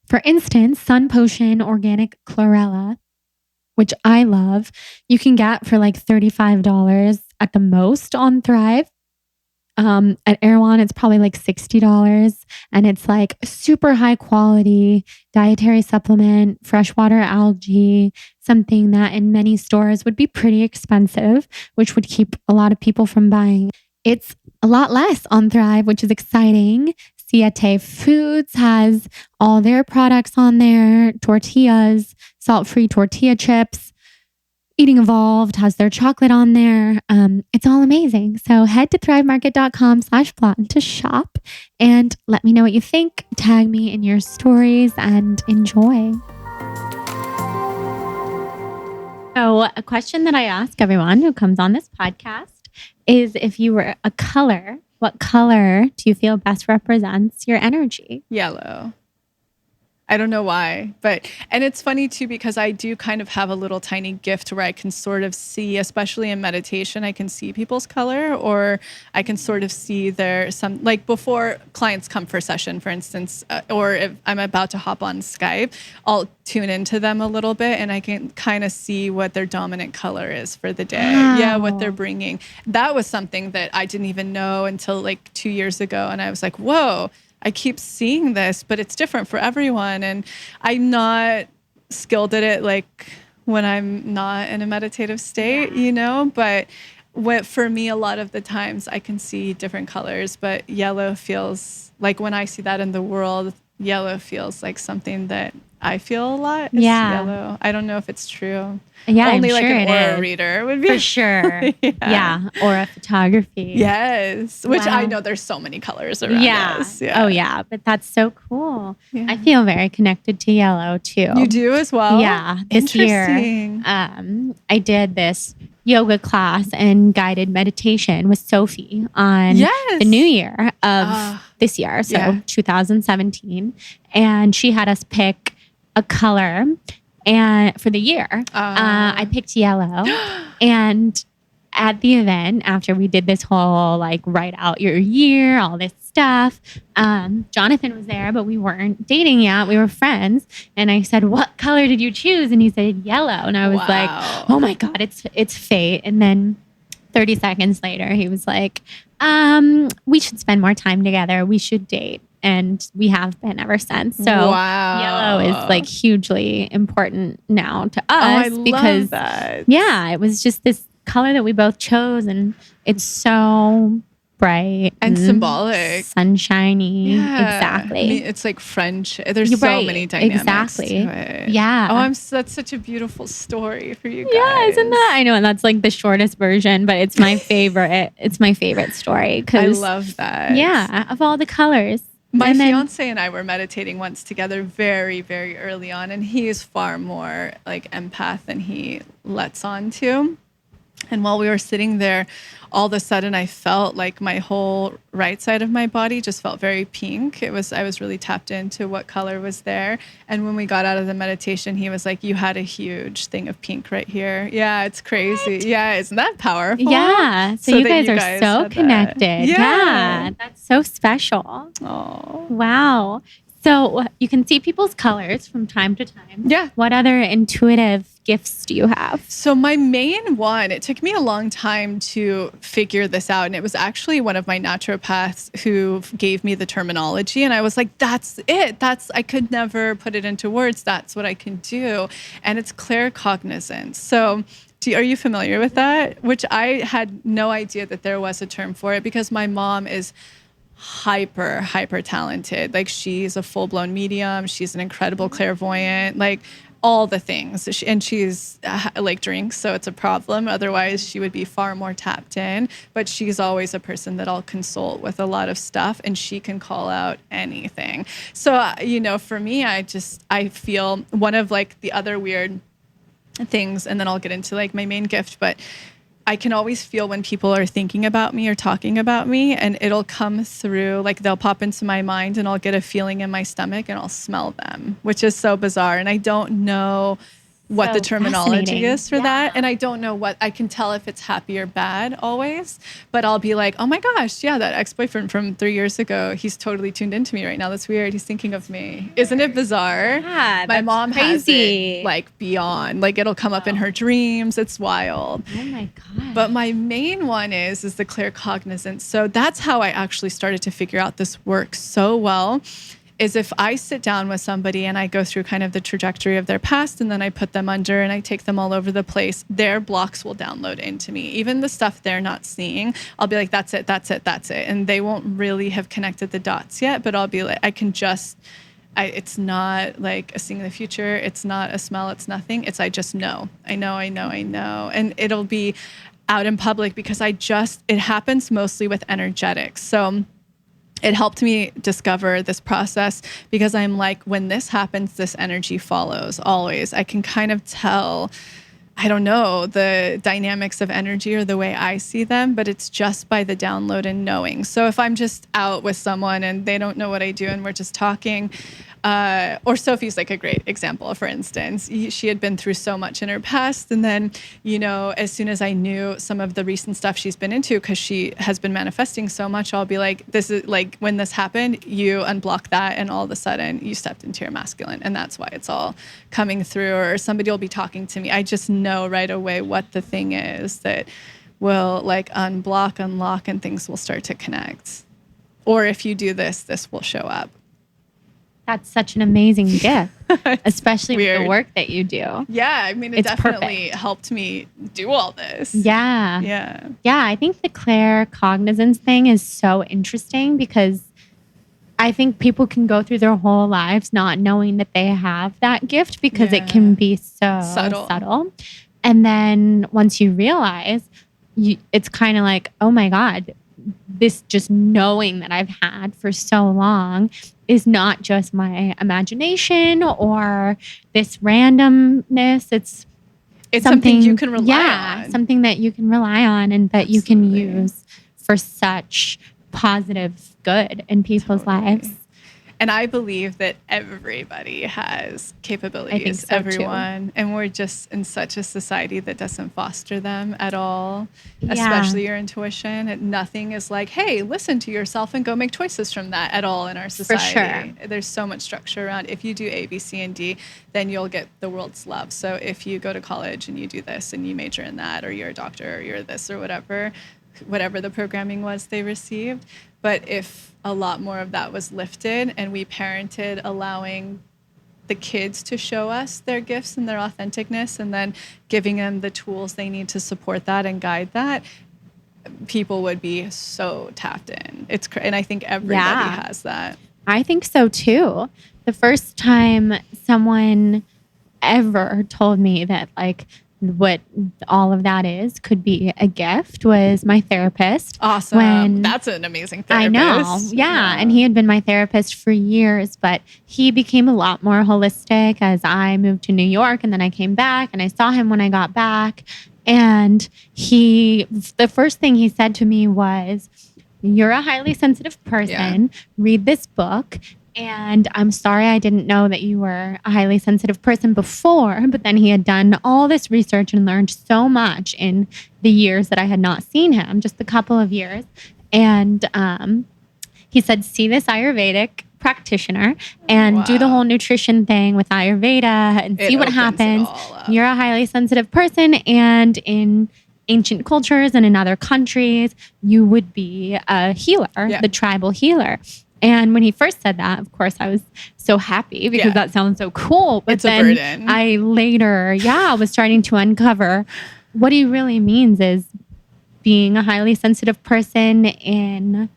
For instance, Sun Potion Organic Chlorella, which I love, you can get for like $35 at the most on Thrive. At Erewhon, it's probably like $60, and it's like super high quality dietary supplement, freshwater algae, something that in many stores would be pretty expensive, which would keep a lot of people from buying. It's a lot less on Thrive, which is exciting. Siete Foods has all their products on there, tortillas, salt-free tortilla chips. Eating Evolved has their chocolate on there. It's all amazing. So head to thrivemarket.com/blonde to shop and let me know what you think. Tag me in your stories and enjoy. So a question that I ask everyone who comes on this podcast is, if you were a color, what color do you feel best represents your energy? Yellow. I don't know why, and it's funny too, because I do kind of have a little tiny gift where I can sort of see, especially in meditation, I can see people's color, or I can sort of see like before clients come for session, for instance, or if I'm about to hop on Skype, I'll tune into them a little bit and I can kind of see what their dominant color is for the day. Wow. Yeah, what they're bringing. That was something that I didn't even know until like 2 years ago. And I was like, whoa, I keep seeing this, but it's different for everyone. And I'm not skilled at it like when I'm not in a meditative state, but for me, a lot of the times I can see different colors, but yellow feels like, when I see that in the world, yellow feels like something that I feel a lot. Is yellow. I don't know if it's true. Yeah, only I'm like sure an aura reader would be for sure. Yeah, aura photography. Yes, which I know there's so many colors around us. Yeah. Oh yeah, but that's so cool. Yeah. I feel very connected to yellow too. You do as well? Yeah. This year, I did this yoga class and guided meditation with Sophie on the new year of this year, so 2017, and she had us pick a color. And for the year, I picked yellow. And at the event, after we did this whole like write out your year, all this stuff, Jonathan was there, but we weren't dating yet. We were friends. And I said, "What color did you choose?" And he said, "Yellow." And I was like, "Oh my God, it's fate." And then 30 seconds later, he was like, "We should spend more time together. We should date." And we have been ever since. So yellow is like hugely important now to us because it was just this color that we both chose, and it's so bright and symbolic, sunshiny. Yeah. Exactly. I mean, it's like French. There's so many dynamics to it. Yeah. That's such a beautiful story for you guys. Yeah, isn't that? I know, and that's like the shortest version, but it's my favorite. It's my favorite story. I love that. Yeah, of all the colors. My fiance and I were meditating once together very, very early on, and he is far more like empath than he lets on to. And while we were sitting there, all of a sudden I felt like my whole right side of my body just felt very pink. I was really tapped into what color was there. And when we got out of the meditation, he was like, "You had a huge thing of pink right here." Yeah, it's crazy. What? Yeah, isn't that powerful? Yeah. So you guys are so connected. Yeah. That's so special. Oh. Wow. So you can see people's colors from time to time. Yeah. What other intuitive gifts do you have? So my main one, it took me a long time to figure this out. And it was actually one of my naturopaths who gave me the terminology. And I was like, that's it. I could never put it into words. That's what I can do. And it's claircognizance. So are you familiar with that? Which I had no idea that there was a term for it, because my mom is hyper talented. Like, she's a full-blown medium. She's an incredible clairvoyant, like all the things. And she's like drinks, so it's a problem. Otherwise, she would be far more tapped in. But she's always a person that I'll consult with a lot of stuff, and she can call out anything. So, for me, I feel one of like the other weird things, and then I'll get into like my main gift, but I can always feel when people are thinking about me or talking about me, and it'll come through, like they'll pop into my mind and I'll get a feeling in my stomach and I'll smell them, which is so bizarre. And I don't know what the terminology is for that. And I don't know what, I can tell if it's happy or bad always, but I'll be like, "Oh my gosh, yeah, that ex-boyfriend from 3 years ago, he's totally tuned into me right now. That's weird. He's thinking of me." Isn't it bizarre? Yeah, my mom crazy. Has it like beyond, like it'll come up in her dreams. It's wild. Oh my God. But my main one is the claircognizance. So that's how I actually started to figure out this works so well. Is if I sit down with somebody and I go through kind of the trajectory of their past, and then I put them under and I take them all over the place, their blocks will download into me. Even the stuff they're not seeing, I'll be like, "That's it, that's it, that's it." And they won't really have connected the dots yet, but I'll be like, it's not like a seeing the future. It's not a smell. It's nothing. I just know. I know. And it'll be out in public because it happens mostly with energetics. So it helped me discover this process because I'm like, when this happens, this energy follows always. I can kind of tell I don't know, the dynamics of energy or the way I see them, but it's just by the download and knowing. So if I'm just out with someone and they don't know what I do and we're just talking, or Sophie's like a great example, for instance. She had been through so much in her past. And then, as soon as I knew some of the recent stuff she's been into, because she has been manifesting so much, I'll be like, this is like, when this happened, you unblock that. And all of a sudden you stepped into your masculine. And that's why it's all coming through. Or somebody will be talking to me. I just know right away what the thing is that will like unblock, unlock, and things will start to connect. Or if you do this, this will show up. That's such an amazing gift, especially with the work that you do. Yeah, I mean, it definitely helped me do all this. Yeah. Yeah. Yeah, I think the claircognizance thing is so interesting because I think people can go through their whole lives not knowing that they have that gift because it can be so subtle. And then once you realize, it's kind of like, oh my God, this just knowing that I've had for so long is not just my imagination or this randomness. It's something you can rely on. Yeah, something that you can rely on and that you can use for such positive good in people's lives. And I believe that everybody has capabilities, everyone. Too. And we're just in such a society that doesn't foster them at all, especially your intuition. And nothing is like, hey, listen to yourself and go make choices from that at all in our society. For sure. There's so much structure around. If you do A, B, C, and D, then you'll get the world's love. So if you go to college and you do this and you major in that, or you're a doctor or you're this or whatever the programming was they received. But if a lot more of that was lifted and we parented allowing the kids to show us their gifts and their authenticness and then giving them the tools they need to support that and guide that, people would be so tapped in. And I think everybody has that. I think so too. The first time someone ever told me that like what all of that is could be a gift was my therapist. Awesome. That's an amazing therapist. I know. Yeah. And he had been my therapist for years, but he became a lot more holistic as I moved to New York and then I came back and I saw him when I got back. And the first thing he said to me was, you're a highly sensitive person. Yeah. Read this book. And I'm sorry I didn't know that you were a highly sensitive person before, but then he had done all this research and learned so much in the years that I had not seen him, just a couple of years. And he said, see this Ayurvedic practitioner and do the whole nutrition thing with Ayurveda and see what happens. You're a highly sensitive person, and in ancient cultures and in other countries, you would be a healer, the tribal healer. And when he first said that, of course, I was so happy because that sounds so cool. But it's then a burden. I later, was starting to uncover what he really means is being a highly sensitive person in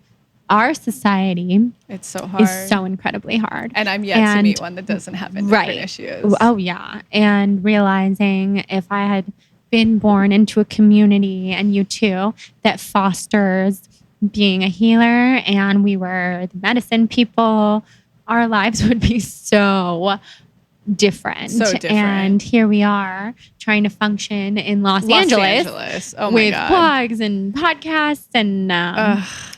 our society. It's so hard. Is so incredibly hard. And I'm yet to meet one that doesn't have different issues. Oh, yeah. And realizing if I had been born into a community, and you too, that fosters being a healer and we were the medicine people, our lives would be so different. And here we are trying to function in Los Angeles with blogs and podcasts and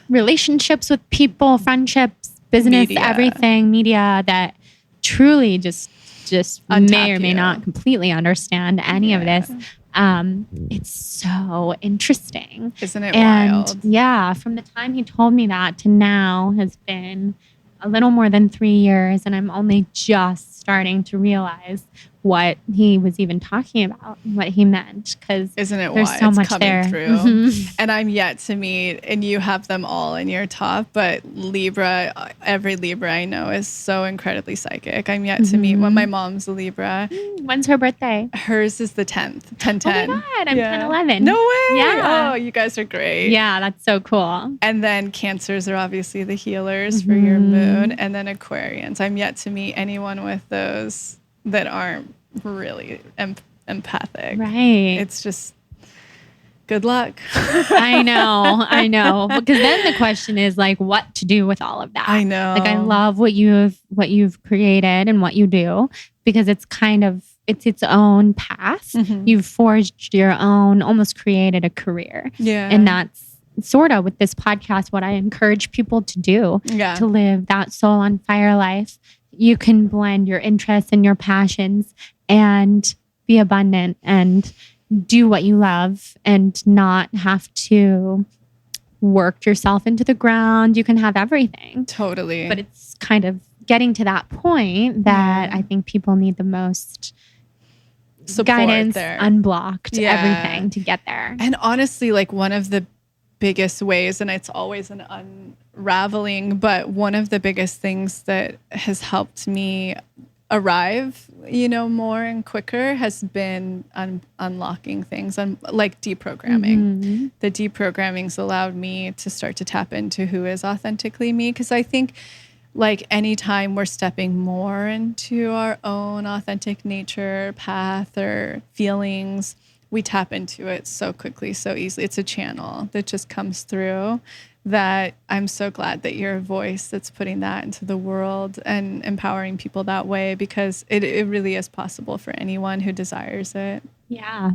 relationships with people, friendships, business, everything, media that truly just may or may not completely understand any of this. It's so interesting. Isn't it wild? Yeah, from the time he told me that to now has been a little more than 3 years, and I'm only just starting to realize what he was even talking about, what he meant. Because isn't it there's why so it's much coming there. through? Mm-hmm. And I'm yet to meet, and you have them all in your top, but Libra, every Libra I know is so incredibly psychic. I'm yet to meet one. My mom's a Libra. When's her birthday? Hers is the 10th, 10/10. Oh my God, I'm 10/11. No way. Yeah. Oh, you guys are great. Yeah, that's so cool. And then Cancers are obviously the healers for your moon, and then Aquarians. I'm yet to meet anyone with those that aren't really empathic. Right. It's just good luck. I know. Because then the question is like what to do with all of that. I know. Like I love what you've created and what you do, because it's kind of it's its own path. Mm-hmm. You've forged your own, almost created a career. Yeah. And that's sort of with this podcast, what I encourage people to do, Yeah. to live that soul on fire life. You can blend your interests and your passions and be abundant and do what you love and not have to work yourself into the ground. You can have everything. Totally. But it's kind of getting to that point that I think people need the most support guidance, there. Unblocked, everything to get there. And honestly, like one of the biggest ways, and it's always an unraveling, but one of the biggest things that has helped me arrive, more and quicker has been unlocking things, like deprogramming. Mm-hmm. The deprogramming's allowed me to start to tap into who is authentically me. Because I think like anytime we're stepping more into our own authentic nature path or feelings, we tap into it so quickly, so easily. It's a channel that just comes through, that I'm so glad that you're a voice that's putting that into the world and empowering people that way, because it really is possible for anyone who desires it. Yeah,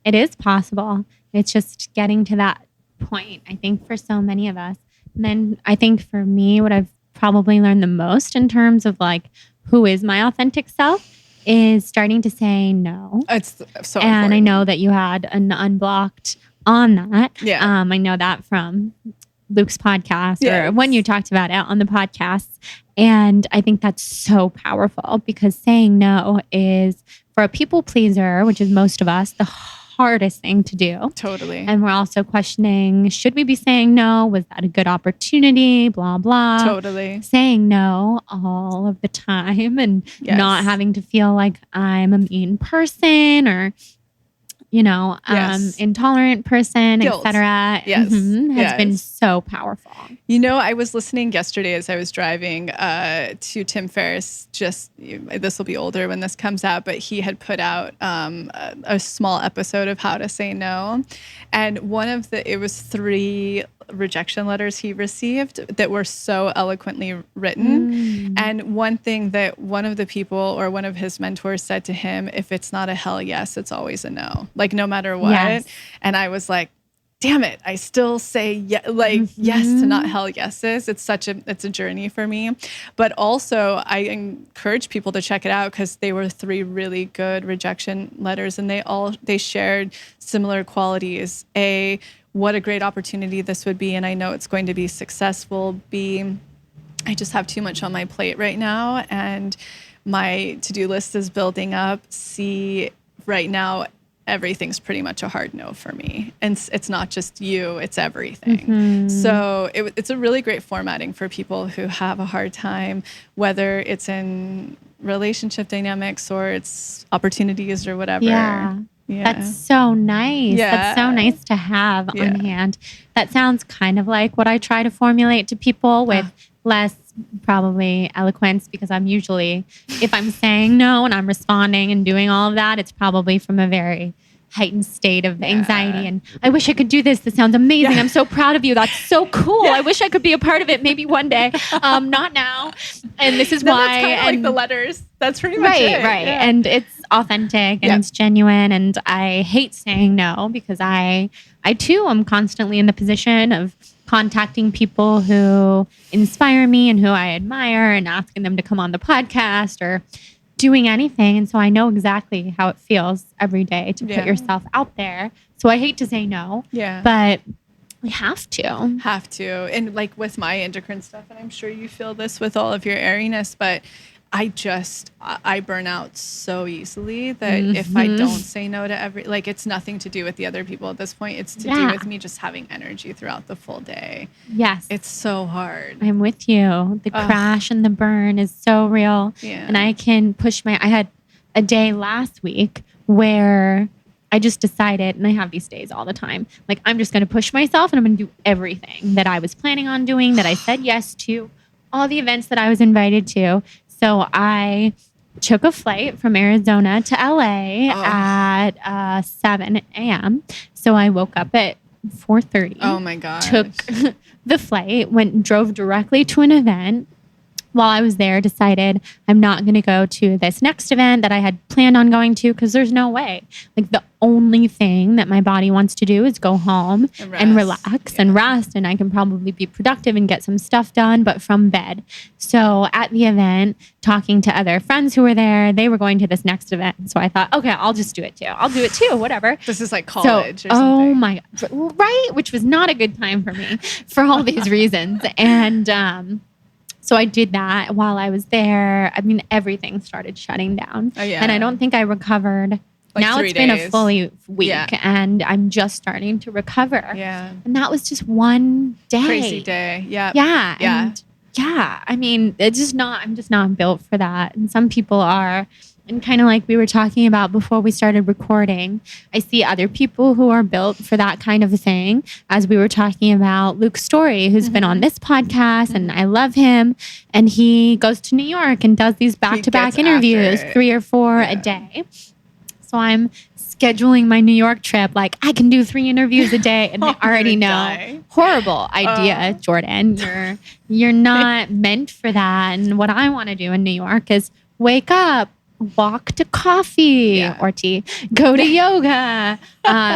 it is possible. It's just getting to that point, I think, for so many of us. And then I think for me, what I've probably learned the most in terms of like, who is my authentic self, is starting to say no. It's so and important. I know that you had an unblocked on that. Yeah. I know that from Luke's podcast or when you talked about it on the podcasts. And I think that's so powerful, because saying no is, for a people pleaser, which is most of us, the hardest thing to do. Totally. And we're also questioning, should we be saying no? Was that a good opportunity? Blah, blah. Totally. Saying no all of the time and not having to feel like I'm a mean person or, intolerant person, etc. Yes. Has been so powerful. I was listening yesterday as I was driving to Tim Ferriss. This will be older when this comes out, but he had put out a small episode of How to Say No. And it was 3 rejection letters he received that were so eloquently written. And one thing that one of the people or one of his mentors said to him, if it's not a hell yes, it's always a no. Like no matter what. Yes. And I was like, damn it, I still say yes to not hell yeses. It's a journey for me. But also I encourage people to check it out, because they were 3 really good rejection letters, and they shared similar qualities. A, what a great opportunity this would be, and I know it's going to be successful. B, I just have too much on my plate right now, and my to-do list is building up. C, right now, everything's pretty much a hard no for me. And it's not just you, it's everything. Mm-hmm. So it's a really great formatting for people who have a hard time, whether it's in relationship dynamics or it's opportunities or whatever. Yeah. That's so nice. Yeah. That's so nice to have on hand. That sounds kind of like what I try to formulate to people with less probably eloquence, because I'm usually, if I'm saying no and I'm responding and doing all of that, it's probably from a very heightened state of anxiety. And I wish I could do this. This sounds amazing. I'm so proud of you. That's so cool. I wish I could be a part of it. Maybe one day. Not now. And this is why. That's kind of like the letters. That's pretty much it. Right. Yeah. And it's authentic and it's genuine. And I hate saying no, because I too am constantly in the position of contacting people who inspire me and who I admire and asking them to come on the podcast or doing anything. And so I know exactly how it feels every day to put yourself out there. So I hate to say no, but we have to. And like with my endocrine stuff, and I'm sure you feel this with all of your airiness, but I burn out so easily that if I don't say no to it's nothing to do with the other people at this point. It's to do with me just having energy throughout the full day. Yes. It's so hard. I'm with you. The crash and the burn is so real. Yeah. And I can I had a day last week where I just decided, and I have these days all the time, like I'm just going to push myself and I'm going to do everything that I was planning on doing, that I said yes to, all the events that I was invited to. So I took a flight from Arizona to LA at 7 a.m. So I woke up at 4:30. Oh my God. Took the flight, drove directly to an event, while I was there, decided I'm not going to go to this next event that I had planned on going to because there's no way. Like the only thing that my body wants to do is go home and relax and rest. And I can probably be productive and get some stuff done, but from bed. So at the event, talking to other friends who were there, they were going to this next event. So I thought, okay, I'll just do it too. I'll do it too, whatever. This is like college or something. Oh my God. Right? Which was not a good time for me for all these reasons. And, so I did that while I was there. I mean, everything started shutting down. Oh, yeah. And I don't think I recovered. Like now 3 it's been a days. fully week and I'm just starting to recover. Yeah. And that was just one day. Crazy day. Yeah. Yeah. Yeah. And I mean, I'm just not built for that. And some people are. And kind of like we were talking about before we started recording, I see other people who are built for that kind of a thing. As we were talking about Luke's story, who's been on this podcast, and I love him. And he goes to New York and does these back-to-back interviews, 3 or 4 a day. So I'm scheduling my New York trip. Like I can do 3 interviews a day, and I already know. Die. Horrible idea, Jordan. You're not meant for that. And what I want to do in New York is wake up, walk to coffee or tea, go to yoga,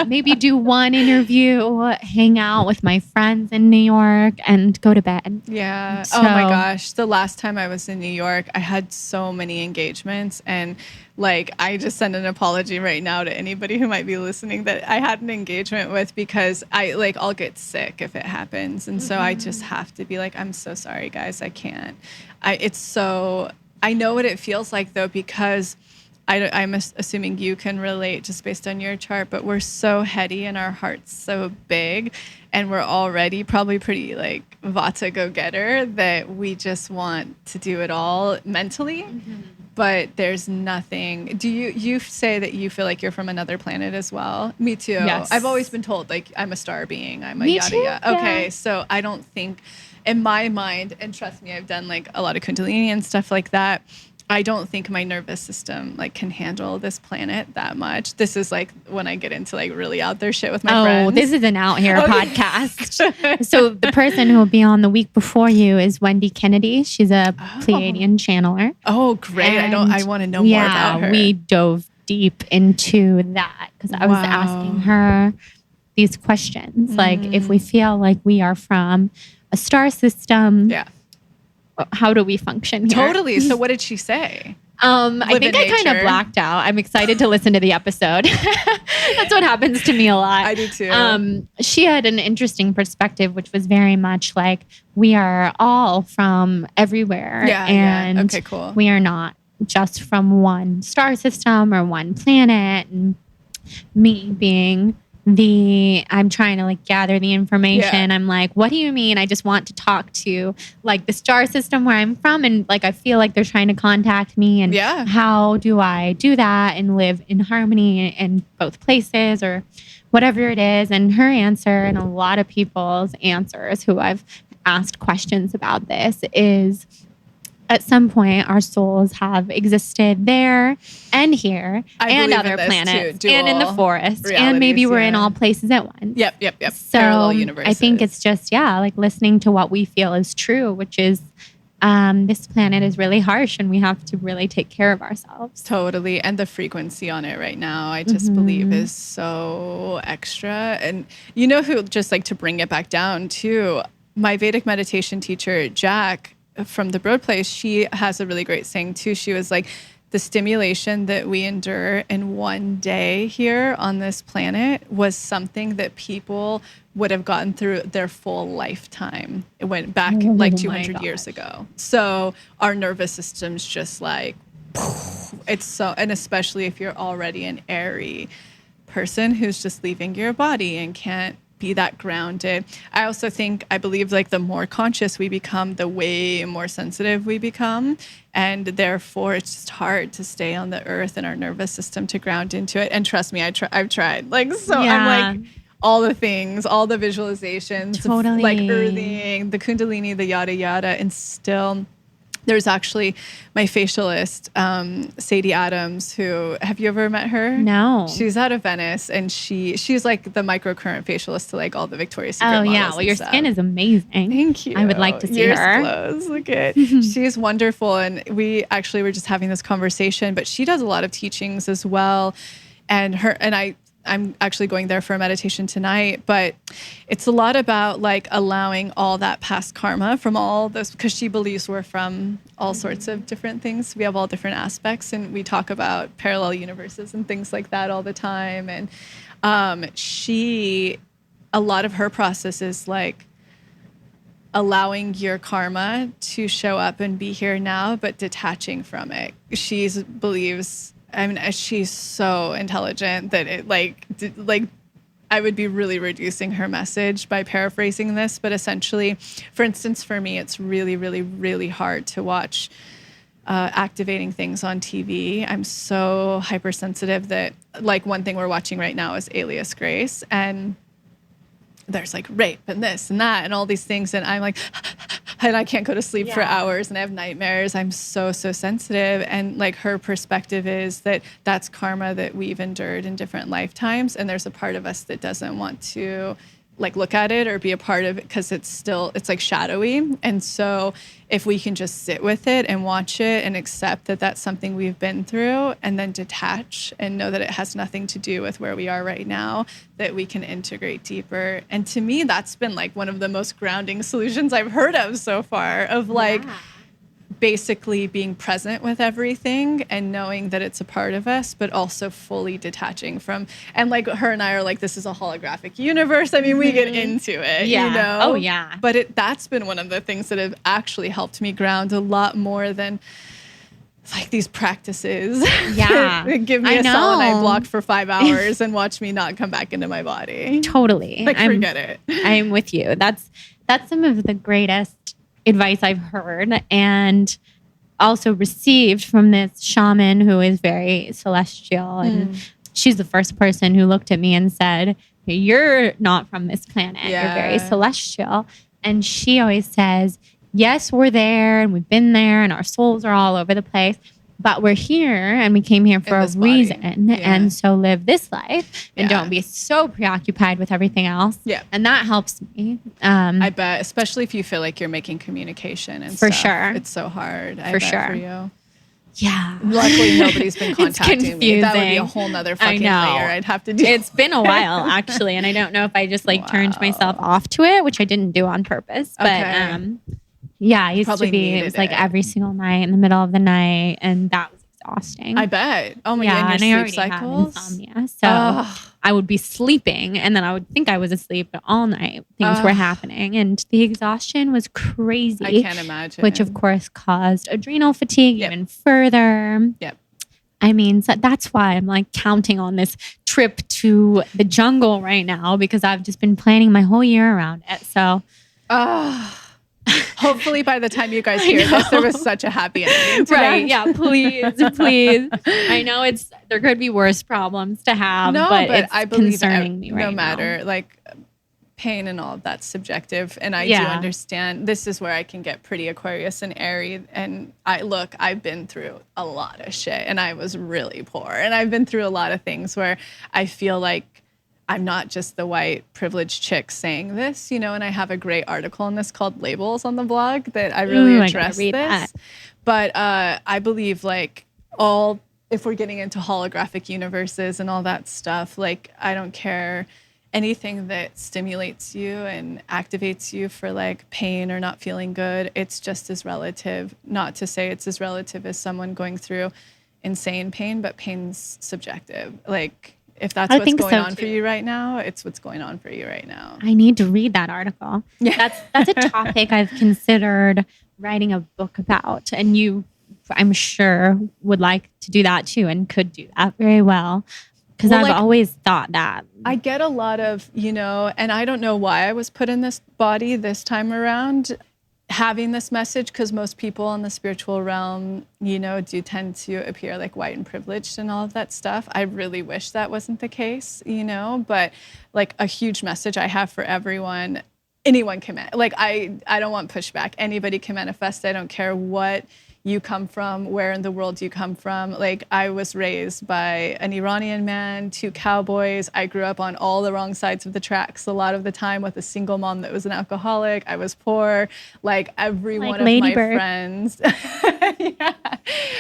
maybe do 1 interview, hang out with my friends in New York, and go to bed. Yeah. So, oh my gosh. The last time I was in New York, I had so many engagements, and like I just send an apology right now to anybody who might be listening that I had an engagement with, because I'll get sick if it happens. And so I just have to be like, I'm so sorry guys, I can't. I know what it feels like though, because I'm assuming you can relate just based on your chart, but we're so heady and our heart's so big, and we're already probably pretty like Vata go-getter that we just want to do it all mentally. But there's nothing. Do you say that you feel like you're from another planet as well? Me too. Yes. I've always been told like I'm a star being. I'm a Me yada too, yada. Okay, yeah. so I don't think in my mind, and trust me, I've done like a lot of Kundalini and stuff like that. I don't think my nervous system like can handle this planet that much. This is like when I get into like really out there shit with my friends. Oh, this is an out here podcast. So the person who will be on the week before you is Wendy Kennedy. She's a Pleiadian channeler. Oh, great. And I want to know more about her. We dove deep into that because I was asking her these questions. Like if we feel like we are from a star system, how do we function here? Totally. So what did she say? I think I kind of blacked out. I'm excited to listen to the episode. That's what happens to me a lot. I do too. She had an interesting perspective, which was very much like we are all from everywhere. And okay, cool. We are not just from one star system or one planet. And me being I'm trying to like gather the information. I'm like, what do you mean? I just want to talk to like the star system where I'm from. And like, I feel like they're trying to contact me, and how do I do that and live in harmony in both places or whatever it is? And her answer, and a lot of people's answers who I've asked questions about this, is at some point our souls have existed there and here and other planets and in the forest, and maybe we're in all places at once. Yep. So parallel universes. I think it's just like listening to what we feel is true, which is this planet is really harsh and we have to really take care of ourselves. Totally. And the frequency on it right now, I just believe is so extra. And you know who, just like to bring it back down to my Vedic meditation teacher, Jack, from the Broad Place, she has a really great saying too. She was like, the stimulation that we endure in one day here on this planet was something that people would have gotten through their full lifetime. It went back like 200 years ago. So our nervous system's just like, it's so, and especially if you're already an airy person who's just leaving your body and can't be that grounded. I believe like the more conscious we become, the way more sensitive we become. And therefore it's just hard to stay on the earth and our nervous system to ground into it. And trust me, I've tried. Like, so I'm like all the things, all the visualizations, totally. like earthing, the Kundalini, the yada, yada. And still There's actually my facialist, Sadie Adams, who, have you ever met her? No. She's out of Venice, and she's like the microcurrent facialist to like all the Victoria's Secret models. Oh yeah, well, your skin is amazing. Thank you. I would like to see Yours her. glows. Look at she's wonderful, and we actually were just having this conversation. But she does a lot of teachings as well, and I'm actually going there for a meditation tonight, but it's a lot about like allowing all that past karma from all this, because she believes we're from all sorts of different things. We have all different aspects, and we talk about parallel universes and things like that all the time. And a lot of her process is like allowing your karma to show up and be here now, but detaching from it. She believes, I mean, she's so intelligent that it like I would be really reducing her message by paraphrasing this, but essentially, for instance, for me, it's really, really, really hard to watch activating things on TV. I'm so hypersensitive that like one thing we're watching right now is Alias Grace, and there's like rape and this and that and all these things. And I'm like, and I can't go to sleep for hours and I have nightmares. I'm so sensitive. And like her perspective is that that's karma that we've endured in different lifetimes. And there's a part of us that doesn't want to like look at it or be a part of it because it's like shadowy. And so if we can just sit with it and watch it and accept that that's something we've been through, and then detach and know that it has nothing to do with where we are right now, that we can integrate deeper. And to me, that's been like one of the most grounding solutions I've heard of so far, of like basically being present with everything and knowing that it's a part of us, but also fully detaching from, and like her and I are like, this is a holographic universe. I mean, we get into it, you know? Oh yeah. But that's been one of the things that have actually helped me ground a lot more than like these practices. Yeah. Give me a selenite block for 5 hours and watch me not come back into my body. Totally. Like, forget it. I'm with you. That's some of the greatest advice I've heard and also received from this shaman who is very celestial. And she's the first person who looked at me and said, you're not from this planet. You're very celestial. And she always says, yes, we're there and we've been there and our souls are all over the place, but we're here and we came here for a reason. And so live this life and don't be so preoccupied with everything else. Yeah. And that helps me. I bet, especially if you feel like you're making communication and for stuff. Sure. It's so hard. I for bet sure. For you. Yeah. Luckily, nobody's been contacting it's me. That would be a whole nother fucking layer I'd have to do. It's been a while, actually. And I don't know if I just like turned myself off to it, which I didn't do on purpose. But yeah, I used to be, it was like every single night in the middle of the night. And that was exhausting. I bet. Oh my God. And your I sleep already cycles? have insomnia. So I would be sleeping and then I would think I was asleep, but all night things were happening. And the exhaustion was crazy. I can't imagine. Which of course caused adrenal fatigue even further. Yep. I mean, so that's why I'm like counting on this trip to the jungle right now, because I've just been planning my whole year around it. So, hopefully by the time you guys hear this, there was such a happy ending. Right. Yeah. Please. I know there could be worse problems to have, but it's I believe concerning me right now. No matter, like, pain and all of that's subjective. And I do understand. This is where I can get pretty Aquarius and airy. And I've been through a lot of shit and I was really poor. And I've been through a lot of things where I feel like I'm not just the white privileged chick saying this, you know, and I have a great article on this called Labels on the blog that I really address this. That. But I believe like if we're getting into holographic universes and all that stuff, like I don't care, anything that stimulates you and activates you for like pain or not feeling good, it's just as relative. Not to say it's as relative as someone going through insane pain, but pain's subjective. Like if that's what's going on for you right now, it's what's going on for you right now. I need to read that article. Yeah. That's a topic I've considered writing a book about. And you, I'm sure, would like to do that too and could do that very well. Because I've always thought that. I get a lot of, you know, and I don't know why I was put in this body this time around, having this message, because most people in the spiritual realm, you know, do tend to appear like white and privileged and all of that stuff. I really wish that wasn't the case, you know, but like a huge message I have for everyone anyone can, like, I don't want pushback. Anybody can manifest. I don't care what you come from, where in the world you come from. Like, I was raised by an Iranian man, 2 cowboys. I grew up on all the wrong sides of the tracks a lot of the time with a single mom that was an alcoholic. I was poor. Like, every one of my friends. Yeah.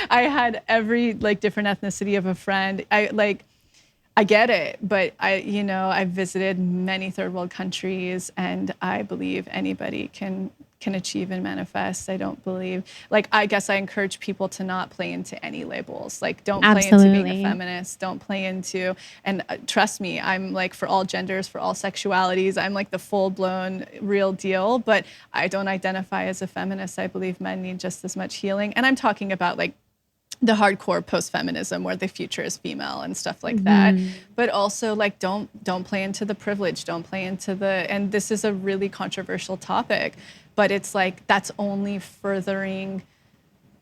I had every, like, different ethnicity of a friend. I get it, but I've visited many third world countries, and I believe anybody can achieve and manifest. I don't believe, like, I guess I encourage people to not play into any labels. Like, don't play into being a feminist. Don't play into, and trust me, I'm like for all genders, for all sexualities. I'm like the full blown real deal, but I don't identify as a feminist. I believe men need just as much healing. And I'm talking about like the hardcore post-feminism where the future is female and stuff like that. But also, like, don't play into the privilege, don't play into and this is a really controversial topic, but it's like, that's only furthering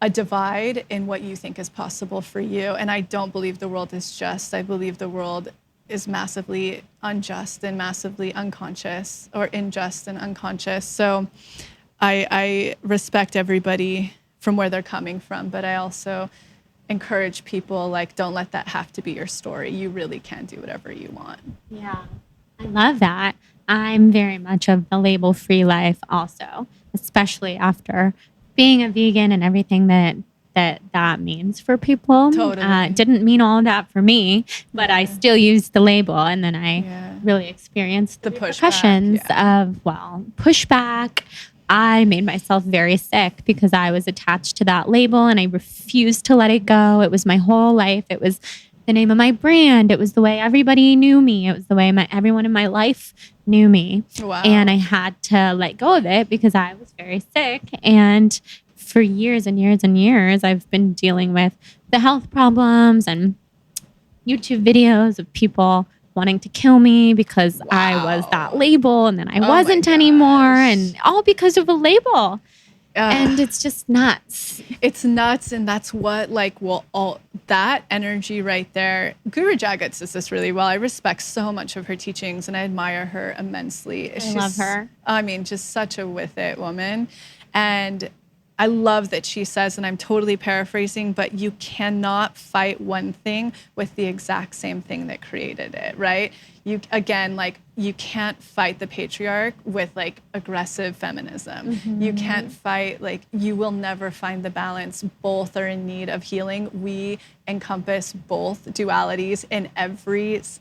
a divide in what you think is possible for you. And I don't believe the world is just. I believe the world is massively unjust and massively unconscious, or unjust and unconscious. So I respect everybody from where they're coming from, but I also encourage people, like, don't let that have to be your story. You really can do whatever you want. Yeah, I love that. I'm very much of the label-free life also, especially after being a vegan and everything that means for people. Totally. Didn't mean all that for me, but I still used the label, and then I really experienced the repercussions of, pushback. I made myself very sick because I was attached to that label, and I refused to let it go. It was my whole life. It was the name of my brand. It was the way everybody knew me. It was the way everyone in my life knew me. Wow. And I had to let go of it because I was very sick. And for years and years and years, I've been dealing with the health problems and YouTube videos of people wanting to kill me because I was that label, and then I wasn't anymore, and all because of a label. And it's just nuts. It's nuts, and that's what, like, all that energy right there. Guru Jagat says this really well. I respect so much of her teachings, and I admire her immensely. I love her. I mean, just such a with it woman. And I love that she says, and I'm totally paraphrasing, but you cannot fight one thing with the exact same thing that created it, right? You can't fight the patriarch with, like, aggressive feminism. Mm-hmm. You can't fight, like, you will never find the balance. Both are in need of healing. We encompass both dualities in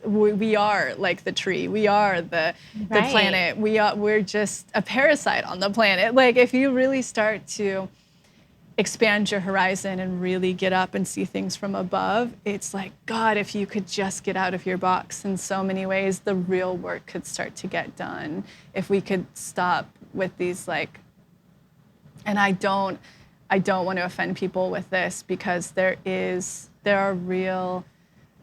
we are like the tree. We are the planet. We're just a parasite on the planet. Like, if you really start to expand your horizon and really get up and see things from above, it's like, God, if you could just get out of your box in so many ways, the real work could start to get done. If we could stop with these, like, and I don't want to offend people with this, because there are real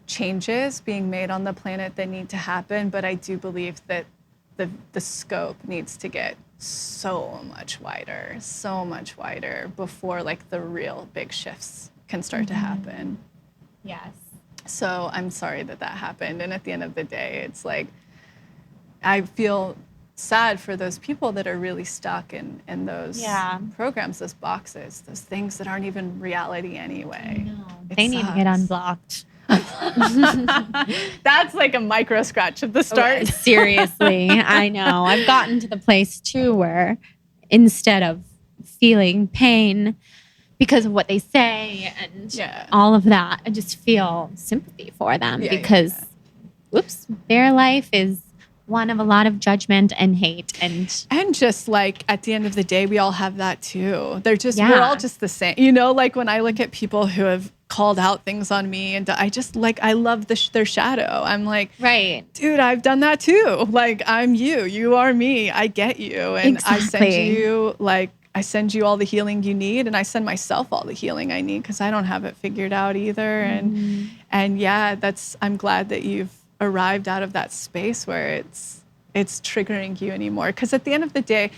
changes being made on the planet that need to happen, but I do believe that the scope needs to get so much wider before, like, the real big shifts can start to happen. Yes. So I'm sorry that happened. And at the end of the day, it's like, I feel sad for those people that are really stuck in those programs, those boxes, those things that aren't even reality anyway. They need to get unblocked. That's like a micro scratch at the start. Seriously, I know. I've gotten to the place too where instead of feeling pain because of what they say and all of that, I just feel sympathy for them because their life is one of a lot of judgment and hate and just, like, at the end of the day, we all have that too. We're all just the same. You know, like, when I look at people who have called out things on me, and I just, like, I love their shadow. I'm like, right, dude, I've done that too. Like, I'm you are me. I get you. And I send you all the healing you need, and I send myself all the healing I need, because I don't have it figured out either. And I'm glad that you've arrived out of that space where it's triggering you anymore. Because at the end of the day,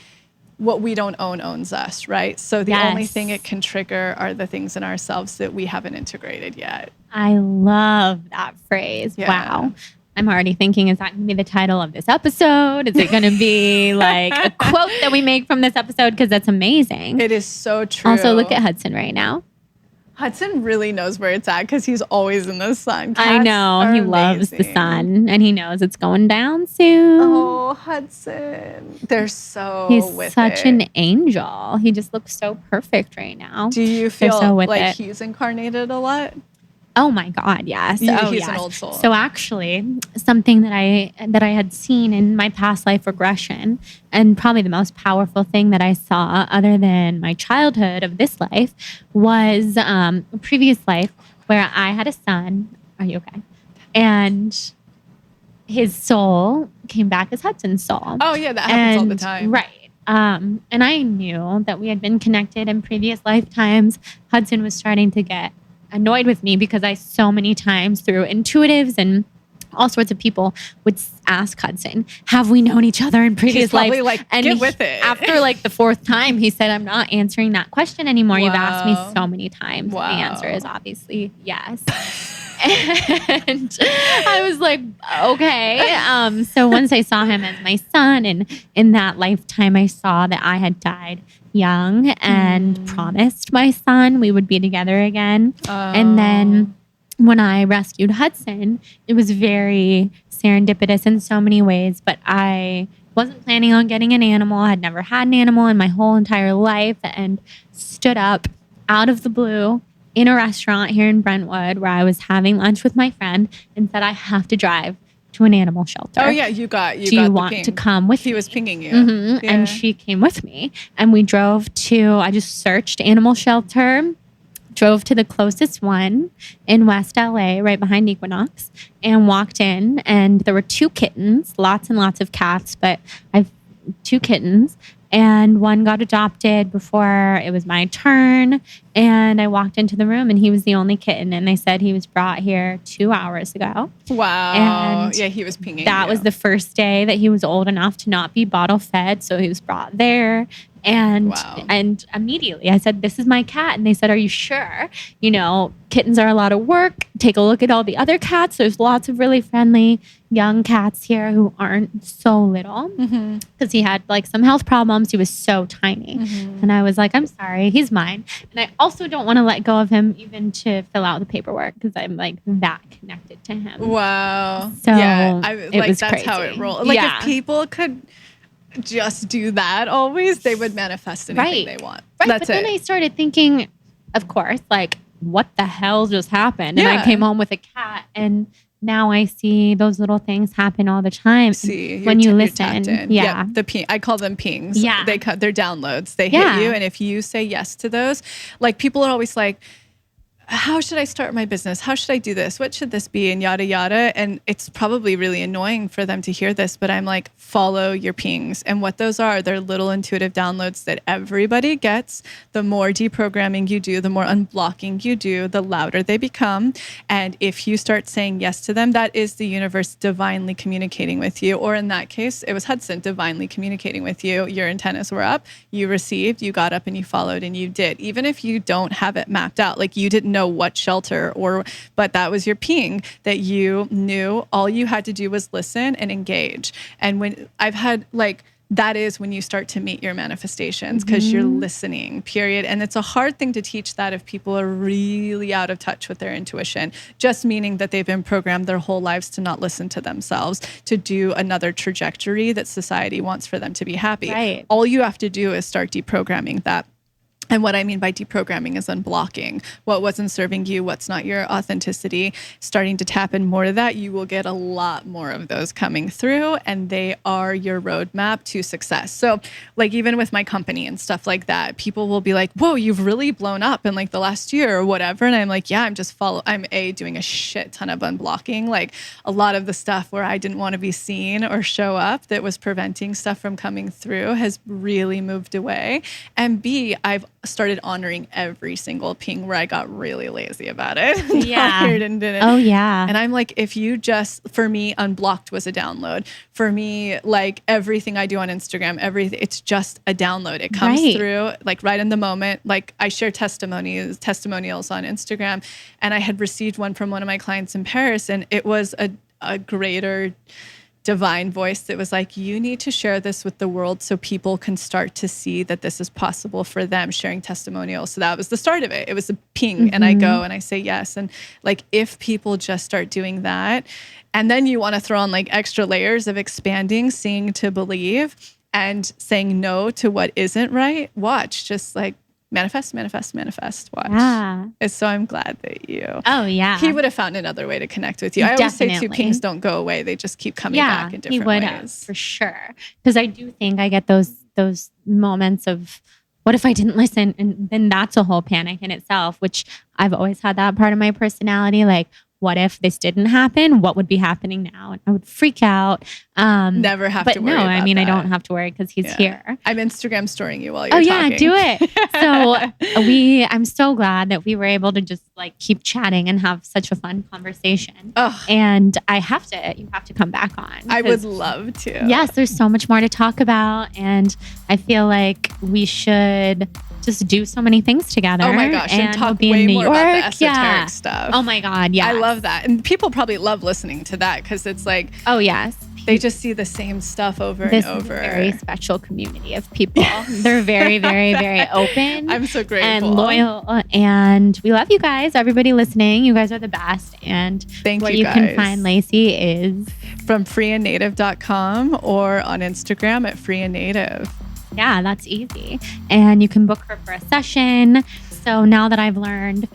what we don't own owns us, right? So the only thing it can trigger are the things in ourselves that we haven't integrated yet. I love that phrase. Yeah. Wow. I'm already thinking, is that going to be the title of this episode? Is it going to be like a quote that we make from this episode? Because that's amazing. It is so true. Also, look at Hudson right now. Hudson really knows where it's at because he's always in the sun. I know. He loves the sun and he knows it's going down soon. Oh, Hudson. They're so He's such an angel. He just looks so perfect right now. Do you feel like he's incarnated a lot? Oh my God, yes. He's an old soul. So actually, something that I had seen in my past life regression, and probably the most powerful thing that I saw other than my childhood of this life, was a previous life where I had a son. Are you okay? And his soul came back as Hudson's soul. Oh yeah, that happens all the time. Right. And I knew that we had been connected in previous lifetimes. Hudson was starting to get annoyed with me because I so many times through intuitives and all sorts of people would ask Hudson, have we known each other in previous lives? Like, and get with it. After like the fourth time, he said, I'm not answering that question anymore. Wow. You've asked me so many times. Wow. The answer is obviously yes. And I was like, okay. So once I saw him as my son, and in that lifetime, I saw that I had died young and promised my son we would be together again. And then when I rescued Hudson, it was very serendipitous in so many ways, but I wasn't planning on getting an animal. I had never had an animal in my whole entire life, and stood up out of the blue in a restaurant here in Brentwood where I was having lunch with my friend and said, I have to drive to an animal shelter. Oh yeah, you Do you want to come with me? He was pinging you. Mm-hmm. Yeah. And she came with me, and we drove to, I just searched animal shelter, drove to the closest one in West LA, right behind Equinox, and walked in, and there were 2 kittens, lots and lots of cats, but I've 2 kittens. And one got adopted before it was my turn. And I walked into the room and he was the only kitten. And they said he was brought here 2 hours ago. Wow. And yeah, he was pinging That you. was the first day that he was old enough to not be bottle fed. So he was brought there. And and immediately I said, this is my cat. And they said, are you sure? You know, kittens are a lot of work. Take a look at all the other cats. There's lots of really friendly young cats here who aren't so little, because he had like some health problems. He was so tiny. And I was like, I'm sorry, he's mine. And I also don't want to let go of him even to fill out the paperwork, because I'm like that connected to him. Wow. So yeah, that's crazy. How it rolls. Like if people could just do that always, they would manifest anything they want. Right. That's but then I started thinking, of course, like, what the hell just happened? And I came home with a cat, and now I see those little things happen all the time. See, when you listen. Yeah. I call them pings. Yeah. They're downloads. They hit you. And if you say yes to those, like people are always like, how should I start my business? How should I do this? What should this be? And yada, yada. And it's probably really annoying for them to hear this, but I'm like, follow your pings. And what those are, they're little intuitive downloads that everybody gets. The more deprogramming you do, the more unblocking you do, the louder they become. And if you start saying yes to them, that is the universe divinely communicating with you. Or in that case, it was Hudson divinely communicating with you. Your antennas were up, you received, you got up and you followed and you did. Even if you don't have it mapped out, like you didn't know what shelter but that was your ping, that you knew all you had to do was listen and engage. And when I've had that is when you start to meet your manifestations, because you're listening, period. And it's a hard thing to teach that if people are really out of touch with their intuition, just meaning that they've been programmed their whole lives to not listen to themselves, to do another trajectory that society wants for them to be happy. Right. All you have to do is start deprogramming that. And what I mean by deprogramming is unblocking what wasn't serving you, what's not your authenticity, starting to tap in more to that. You will get a lot more of those coming through, and they are your roadmap to success. So like even with my company and stuff like that, people will be like, whoa, you've really blown up in like the last year or whatever. And I'm like, yeah, I'm doing a shit ton of unblocking. Like a lot of the stuff where I didn't want to be seen or show up that was preventing stuff from coming through has really moved away. And B, I've started honoring every single ping where I got really lazy about it. Tired and didn't. Oh yeah. And I'm like, if you just, for me, unblocked was a download. For me, like everything I do on Instagram, it's just a download. It comes through like right in the moment. Like I share testimonials on Instagram, and I had received one from one of my clients in Paris, and it was a greater divine voice that was like, you need to share this with the world so people can start to see that this is possible for them, sharing testimonials. So that was the start of it. It was a ping, and I go and I say yes. And like, if people just start doing that, and then you want to throw on like extra layers of expanding, seeing to believe, and saying no to what isn't right, watch, just like manifest, watch. Yeah. So I'm glad that you. Oh, yeah. He would have found another way to connect with you. I always say two pings don't go away. They just keep coming back in different ways. Have, for sure. Because I do think I get those moments of, what if I didn't listen? And then that's a whole panic in itself, which I've always had that part of my personality. Like, what if this didn't happen? What would be happening now? And I would freak out. Never have to worry about I mean, that. I don't have to worry because he's here. I'm Instagram storying you while you're talking. Oh yeah, do it. So I'm so glad that we were able to just like keep chatting and have such a fun conversation. Oh. And you have to come back on. I would love to. Yes, there's so much more to talk about. And I feel like we should just do so many things together. Oh my gosh, and talk we'll way more about the esoteric stuff. Oh my God, yeah. I love that. And people probably love listening to that because it's like, oh yes, they just see the same stuff over and over. This very special community of people. They're very, very, very open. I'm so grateful. And loyal. And we love you guys. Everybody listening, you guys are the best. And where you can find Lacy is from freeandnative.com or on Instagram at freeandnative. Yeah, that's easy. And you can book her for a session. So now that I've learned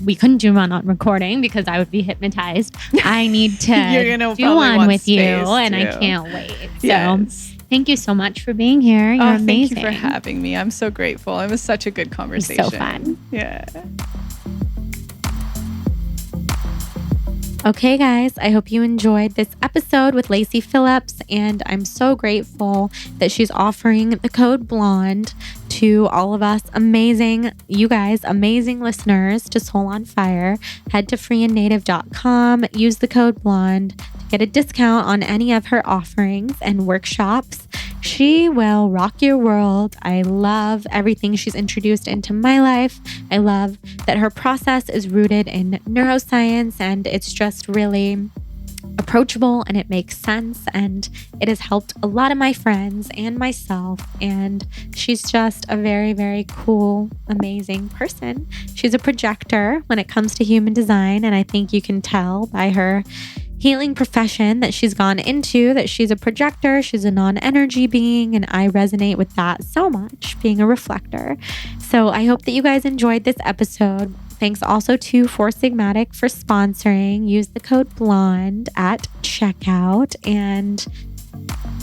we couldn't do one on recording because I would be hypnotized, I need to do one with you, and I can't wait. So thank you so much for being here. You're amazing. Thank you for having me. I'm so grateful. It was such a good conversation. It was so fun. Yeah. Okay, guys, I hope you enjoyed this episode with Lacy Phillips, and I'm so grateful that she's offering the code BLONDE to all of us amazing listeners to Soul on Fire. Head to freeandnative.com, use the code BLONDE to get a discount on any of her offerings and workshops. She will rock your world. I love everything she's introduced into my life. I love that her process is rooted in neuroscience, and it's just really approachable and it makes sense, and it has helped a lot of my friends and myself, and she's just a very, very cool, amazing person. She's a projector when it comes to human design, and I think you can tell by her healing profession that she's gone into that she's a projector, she's a non-energy being, and I resonate with that so much, being a reflector. So I hope that you guys enjoyed this episode. Thanks also to Four Sigmatic for sponsoring. Use the code BLONDE at checkout. And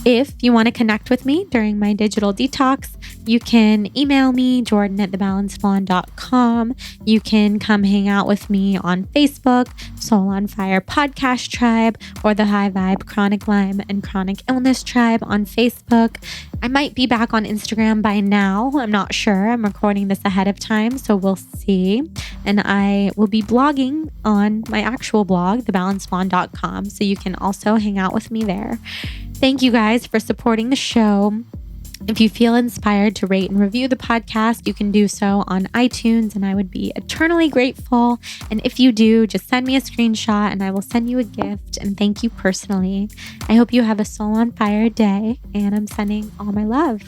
if you want to connect with me during my digital detox, you can email me, jordan@thebalancedblonde.com. You can come hang out with me on Facebook, Soul on Fire Podcast Tribe, or the High Vibe Chronic Lyme and Chronic Illness Tribe on Facebook. I might be back on Instagram by now. I'm not sure. I'm recording this ahead of time, so we'll see. And I will be blogging on my actual blog, thebalancedblonde.com, so you can also hang out with me there. Thank you guys for supporting the show. If you feel inspired to rate and review the podcast, you can do so on iTunes, and I would be eternally grateful. And if you do, just send me a screenshot and I will send you a gift and thank you personally. I hope you have a Soul on Fire day, and I'm sending all my love.